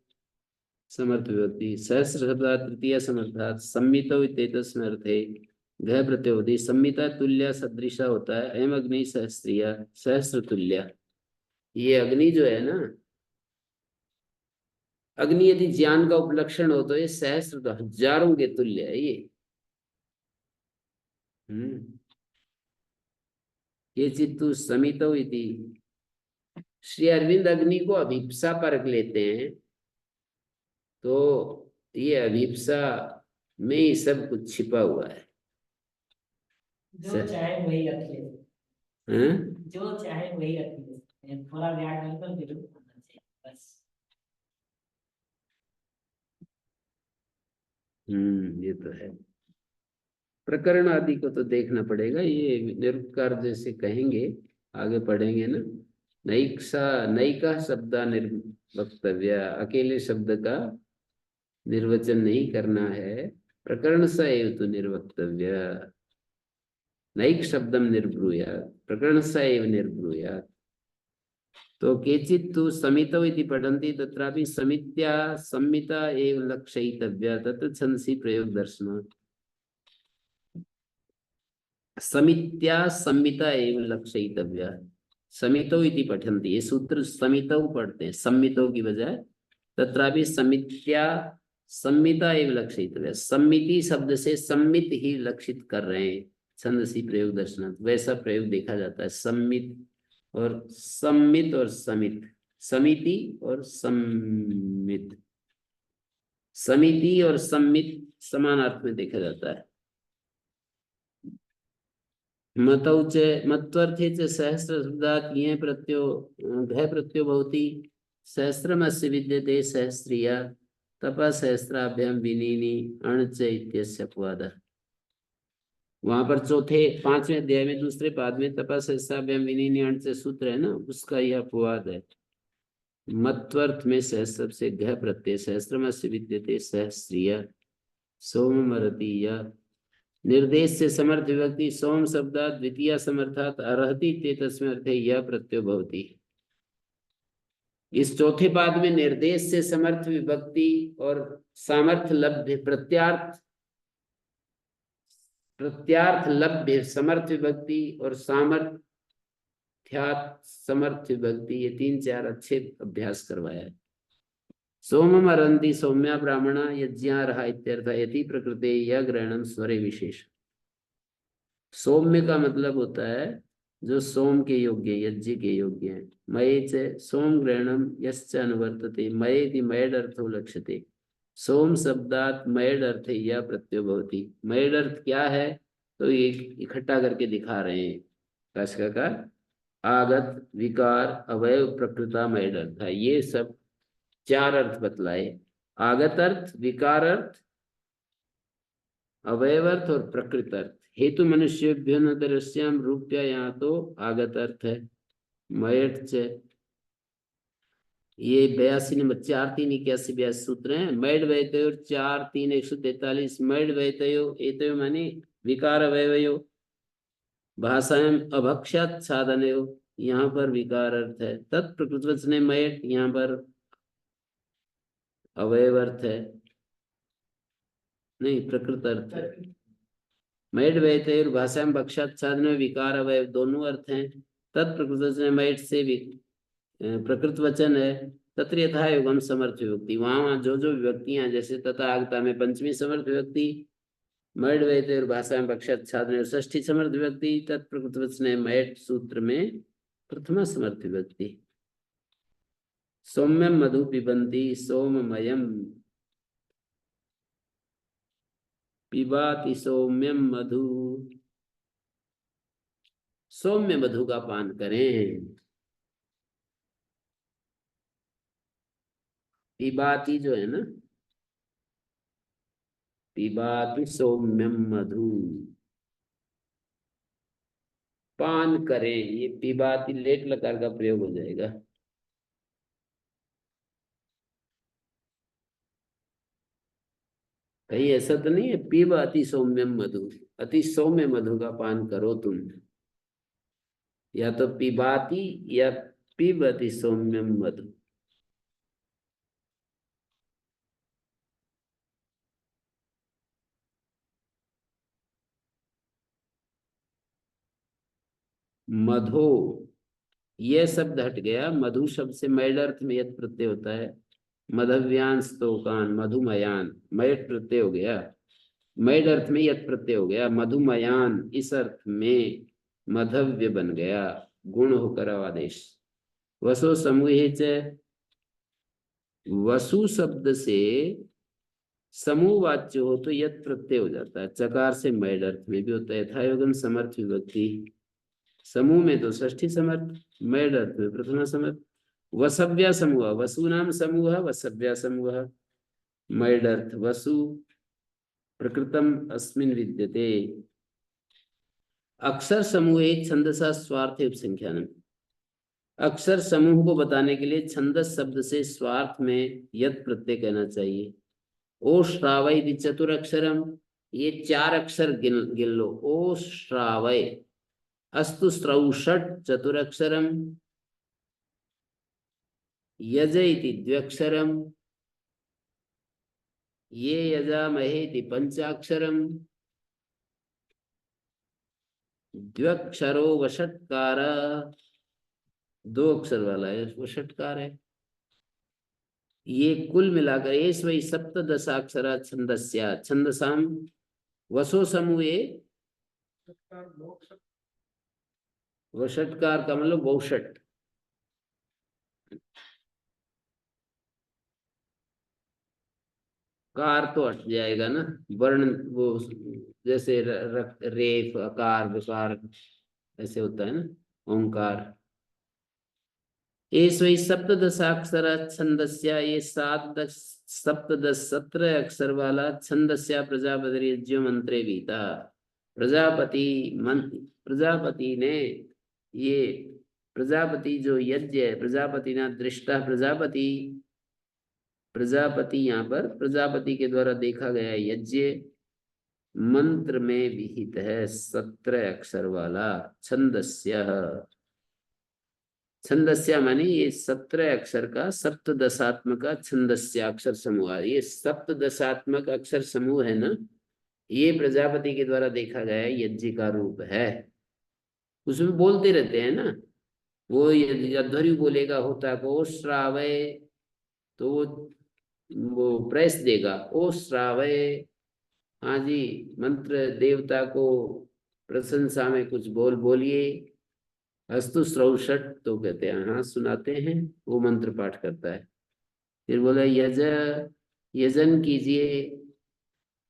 समर्थ विभक्ति। सहस्र शब्दात् तृतीय समर्थात् सम्मितौ इत्येतस्मिन् अर्थे घ प्रत्यय होती। सम्मिता तुल्य सदृशा होता है। अयम अग्नि सहस्त्रिय सहस्र तुल्य। ये अग्नि जो है ना, अग्नि यदि ज्ञान का उपलक्षण हो तो ये सहस्र तो हजारों के तुल्य है ये। ये चित्तु समितौ इति। श्री अरविंद अग्नि को अभिप्सा परख लेते हैं तो ये अभिप्सा में ही सब कुछ छिपा हुआ है। जो चाहे वही रख ले, जो चाहे वही रख ले, थोड़ा व्याकरण पर जरूर होना चाहिए बस। ये तो है। प्रकरण आदि को तो देखना पड़ेगा। ये निरुक्कार जैसे कहेंगे, आगे पढ़ेंगे ना। नैका शब्दा निर्वक्तव्य, अकेले शब्द का निर्वचन नहीं करना है। प्रकरण स एव तो निर्वक्तव्य। नैक शब्दम निर्ब्रूयात्, प्रकरण स एव निर्ब्रूयात्। तो केचित् तु समितौ इति पठन्ति, तत्रापि समित्या संमिता एव लक्षयितव्या, तत्र छन्दसि प्रयोग दर्शनात्। समित्या संमिता एव लक्षयितव्या, समितौ इति पठन्ति, ये सूत्र समितौ पढ़ते हैं, सम्मितौ की बजाय। तत्रापि समित्या संमिता एव लक्षयितव्या, सम्मिति शब्द से सम्मित ही लक्षित कर रहे हैं छन्दसि प्रयोग दर्शनात्। वैसा प्रयोग देखा जाता है, सम्मित और सम्मित और समित, समिति और सम्मित, समिति और सम्मित समान अर्थ में देखा जाता है। मतौ च मत्वर्थे च सहस्र शब्दात् ये प्रत्ययो घ प्रत्ययो भवति, सहस्रमस्य विद्यते सहस्रिया तपः सहस्राभ्याम विनीनि अण च इत्यस्य अपवादः। वहां पर चौथे 5वें अध्याय में दूसरे पाद में तपः सहस्राभ्याम विनीनि अण च सूत्र है ना, उसका यह अपवाद है। मत्वर्थ में सहस्र से घ प्रत्यय, सहस्रमस्य विद्यते सहस्रिया सोममरति या निर्देश से समर्थ विभक्ति सोम शब्दात् द्वितीय समर्थात् अर्हति ते तस्मिन् अर्थे यह प्रत्यय भवति। इस चौथे पाद में निर्देश से समर्थ विभक्ति और सामर्थ्य लभ्य प्रत्यार्थ लभ्य समर्थ विभक्ति और सामर्थ्यात् समर्थ विभक्ति, ये 3-4 अच्छे अभ्यास करवाया है। सोमम अरंति सौम्या ब्राह्मणा यज्ञारहा इत्यर्थ यति प्रकृते यह ग्रहणम स्वरे विशेष। सौम्य का मतलब होता है जो सोम के योग्य, यज्ञ के योग्य है। मये च सोम ग्रहणम यश्च अनुवर्तते, मयेति मयड अर्थो लक्ष्यते। सोम शब्दात् मयड अर्थ यह प्रत्यय भवति। मयड अर्थ क्या है तो ये इकट्ठा करके दिखा रहे हैं भाष्यकार। आगत विकार अवयव प्रकृता मयड अर्थ है, ये सब 4 अर्थ बतलाए। आगत अर्थ, विकार अर्थ, अवयव अर्थ और प्रकृत अर्थ। हेतु मनुष्यभ्यो न दृश्याम रूप्या, यहाँ तो आगत अर्थ है। मयट च ये 82 नंबर 4-3-81 सूत्र है। मैड वैतयो 4-3-143 मैड वैतयो एतयो माने विकार अवयवयो, भाषाएं अभक्षात साधनयो, यहाँ पर विकार अर्थ है। तत्प्रकृतवचने मैट, यहाँ पर अवयव अर्थ है, नहीं प्रकृत अर्थ है। मैड वैतय भाषा में भक्षात साधन में विकार अवयव दोनों अर्थ हैं। तत्प्रकृत मैट से प्रकृत वचन है। तत्र यथा युगम समर्थ विभक्ति, वहां जो जो विभक्तियां जैसे तथा आगता में पंचमी समर्थ विभक्ति, मैड वैतय भाषा में भक्षात साधन और षष्ठी समर्थ विभक्ति, तत्प्रकृत वचन मैट सूत्र में प्रथमा समर्थ विभक्ति। सौम्यम मधु पिबन्ति सोममयम पिबाति सौम्यम मधु, सौम्य मधु का पान करें। पिबाति जो है ना, पिबाति सौम्यम मधु, पान करें। ये पिबाति लेट लकार का प्रयोग हो जाएगा। कहीं ऐसा तो नहीं है पीब अति सौम्यम मधु, अति सौम्य मधु का पान करो तुम, या तो पिबाति या पीब अति सौम्यम मधु। मधो यह शब्द हट गया। मधु शब्द से मैड अर्थ में यत प्रत्यय होता है। मधव्यान स्तोकान मधुमयान, मैड प्रत्यय हो गया। मैड अर्थ में यत प्रत्यय हो गया। मधुमयान इस अर्थ में मधव्य बन गया, गुण होकर आदेश। वसो समूहे च, वसु शब्द से समूहवाच्य हो तो यत प्रत्यय हो जाता है। चकार से मैड अर्थ में भी होता है। यथायोगम समर्थ विभक्ति, समूह में तो षष्ठी समर्थ, मैड अर्थ में प्रथमा समर्थ। वसव्या समूह, वसु नाम समूह, वसव्या समूह, मैड अर्थ वसु प्रकृतम अस्मिन् विद्यते। अक्षर समूह एक छंदसा स्वार्थ उपसंख्यानम, अक्षर समूह को बताने के लिए छंदस शब्द से स्वार्थ में यत प्रत्यय कहना चाहिए। ओ श्रावय चतुरक्षरम, ये 4 अक्षर गिन लो। ओ श्रावय, अस्तु स्त्रौषट चतुरक्षरम, यज इति द्व्यक्षरम, ये यजामहे इति पंचाक्षरम, द्व्यक्षरो वषट्कार, दो अक्षर वाला है वषट्कार है। ये कुल मिलाकर एस वही सप्तदशाक्षरा छंदस्या, छंदसाम वसो समूहे, वषट्कार का मतलब वौषट, कार तो हट जाएगा ना, वर्ण वो जैसे रेफ अकार विकार ऐसे होता है ना, ओंकार। वही सप्तदशाक्षर छंदस्या, ये सप्तदश 17 अक्षर वाला छंदस्या प्रजापति यज्ञ मंत्रे बीता, प्रजापति मंत्र, प्रजापति ने ये, प्रजापति जो यज्ञ है, प्रजापति ना दृष्टा प्रजापति, प्रजापति यहाँ पर प्रजापति के द्वारा देखा गया यज्ञ मंत्र में विहित है, 17 अक्षर वाला। छंदस्य, छंदस्या माने ये 17 अक्षर का सप्तदशात्मक छंदस्याक्षर समूह। ये सप्तदशात्मक अक्षर समूह है ना, ये प्रजापति के द्वारा देखा गया यज्ञ का रूप है। उसमें बोलते रहते हैं ना, वो अध्वर्यु बोलेगा होता को श्रावय, तो वो प्रेस देगा, ओ श्रावय, हाँ जी मंत्र देवता को प्रशंसा में कुछ बोलिए। अस्तु श्रौषट तो कहते हैं, हाँ सुनाते हैं, वो मंत्र पाठ करता है। फिर बोला यज, यजन कीजिए,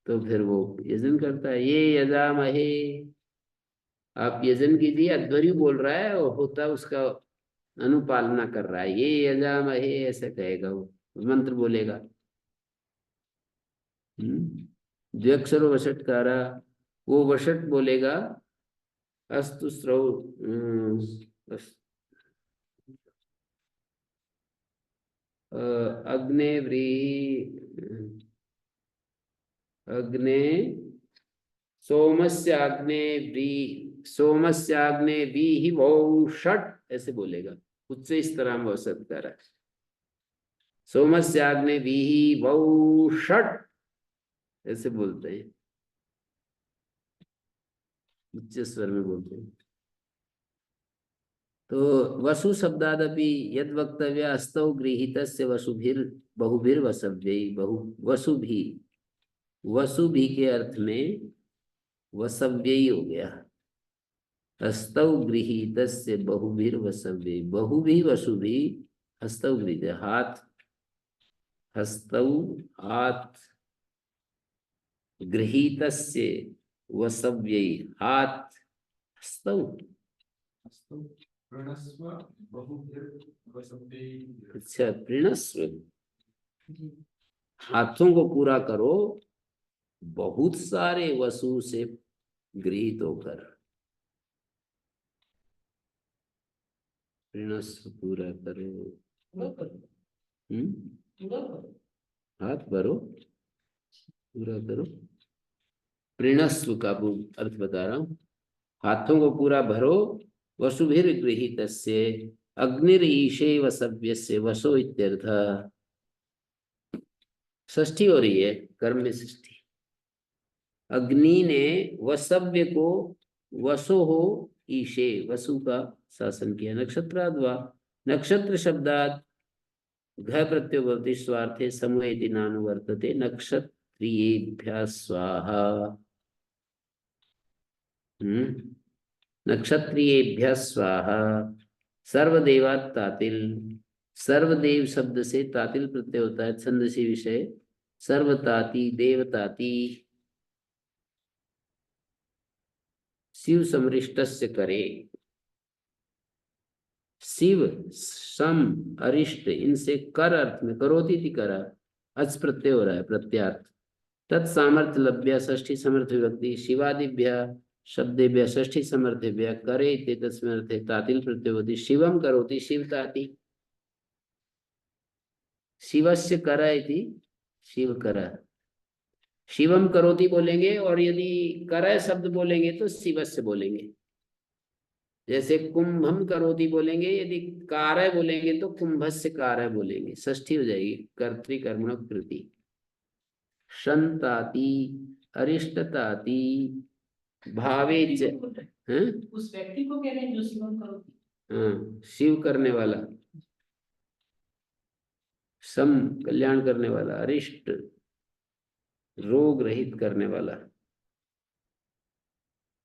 तो फिर वो यजन करता है। ये यजामहे, आप यजन कीजिए, अध्वर्यु बोल रहा है और होता उसका अनुपालना कर रहा है। ये यजामहे ऐसा कहेगा, वो मंत्र बोलेगा। द्व्यक्षरो वषट्कारा, वो वषट बोलेगा। अस्तु श्रौ अग्ने व्रीहि, अग्ने सोमस्याग्ने व्री, सोमस्याग्ने वीहि वौषट ऐसे बोलेगा, उच्च इस तरह में औसत कर रहा है। सोमस्याग्ने वीहि वौषट ऐसे बोलते हैं, उच्च स्वर में बोलते हैं। तो वसु शब्दादपि यद वक्तव्य अस्तौ गृहीतस्य वसुभिर बहुभिर वसव्यै, बहु वसुभि, वसुभि के अर्थ में वसव्यै हो गया। हस्तौ गृहीतस्य बहुभिर वसव्यै, बहुभि वसुभि हस्तौ गृहीत, हाथ, हस्तौ हाथ, गृहीतस्य वसव्यै हाथ, हस्तौ, प्रणस्व बहुभिर वसव्यै। अच्छा प्रणस्व, हाथों को पूरा करो बहुत सारे वसु से गृहीत होकर, प्रणस्व पूरा करो। हाथ भरो, पूरा करो। प्रणस्व का अर्थ बता रहा हूं, हाथों को पूरा भरो। वसुभिर गृहीतस्य अग्निर ईशे वसव्यस्य, वसो इत्यर्थ। षष्ठी हो रही है, कर्म में षष्ठी। अग्नि ने वसव्य को वसो हो ईशे, वसु का शासन किया। नक्षत्राद्वा, नक्षत्र शब्दात् घ प्रत्ययो भवति स्वार्थे समूह इति नानुवर्तते, नक्षत्रियेभ्यः स्वाहा। नक्षत्रियेभ्यः स्वाहा। सर्वदेवात् तातिल, सर्वदेव शब्द से तातिल प्रत्यय होता है, छंदसी विषय। सर्वताति देवताति, शिव समरिष्टस्य करे, शिव सम अरिष्ट इनसे कर अर्थ में, करोति थी करा, अच प्रत्यय हो रहा है प्रत्यार्थ। तत्सामर्थ्य लभ्य षष्ठी समर्थ विभक्ति, शिवादिभ्य शब्देभ्य षष्ठी समर्थेभ्य करे इति तस्मिन् अर्थे तातिल प्रत्यय होती। शिवम करोति शिवताति, शिवस्य कर इति शिव कर, शिवम करोति बोलेंगे, और यदि कर शब्द बोलेंगे तो शिवस्य बोलेंगे। जैसे कुंभम करोति बोलेंगे, यदि कारय बोलेंगे तो कुंभस्य कारय बोलेंगे, षष्ठी हो जाएगी, कर्तृकर्मण कृति। संताति, अरिष्टताति, भावे च, हैं? उस व्यक्ति को कह रहे हैं जो शिवम करो। हाँ, शिव करने वाला, सम कल्याण करने वाला, अरिष्ट रोग रहित करने वाला।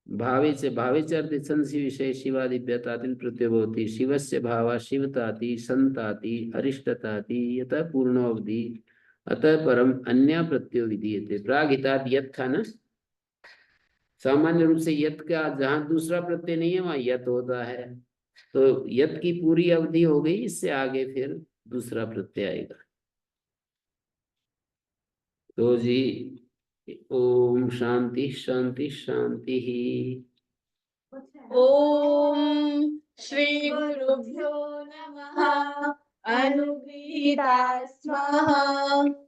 भावे से, भावे च अर्थ संसी विषय शिवादिव्यतातिल प्रत्यय भवति, शिवस्य भावा शिवताति संताति अरिष्टताति यतः पूर्ण अवधि अतः परम अन्य प्रत्यय विधीयते। प्रागितात यत था ना, सामान्य रूप से यत का जहां दूसरा प्रत्यय नहीं है वहां यत होता है, तो यत की पूरी अवधि हो गई, इससे आगे फिर दूसरा प्रत्यय आएगा। तो जी ओम शांति शांति शांति ही। ओम श्री गुरुभ्यो नमः। अनुगृहीता स्वाहा।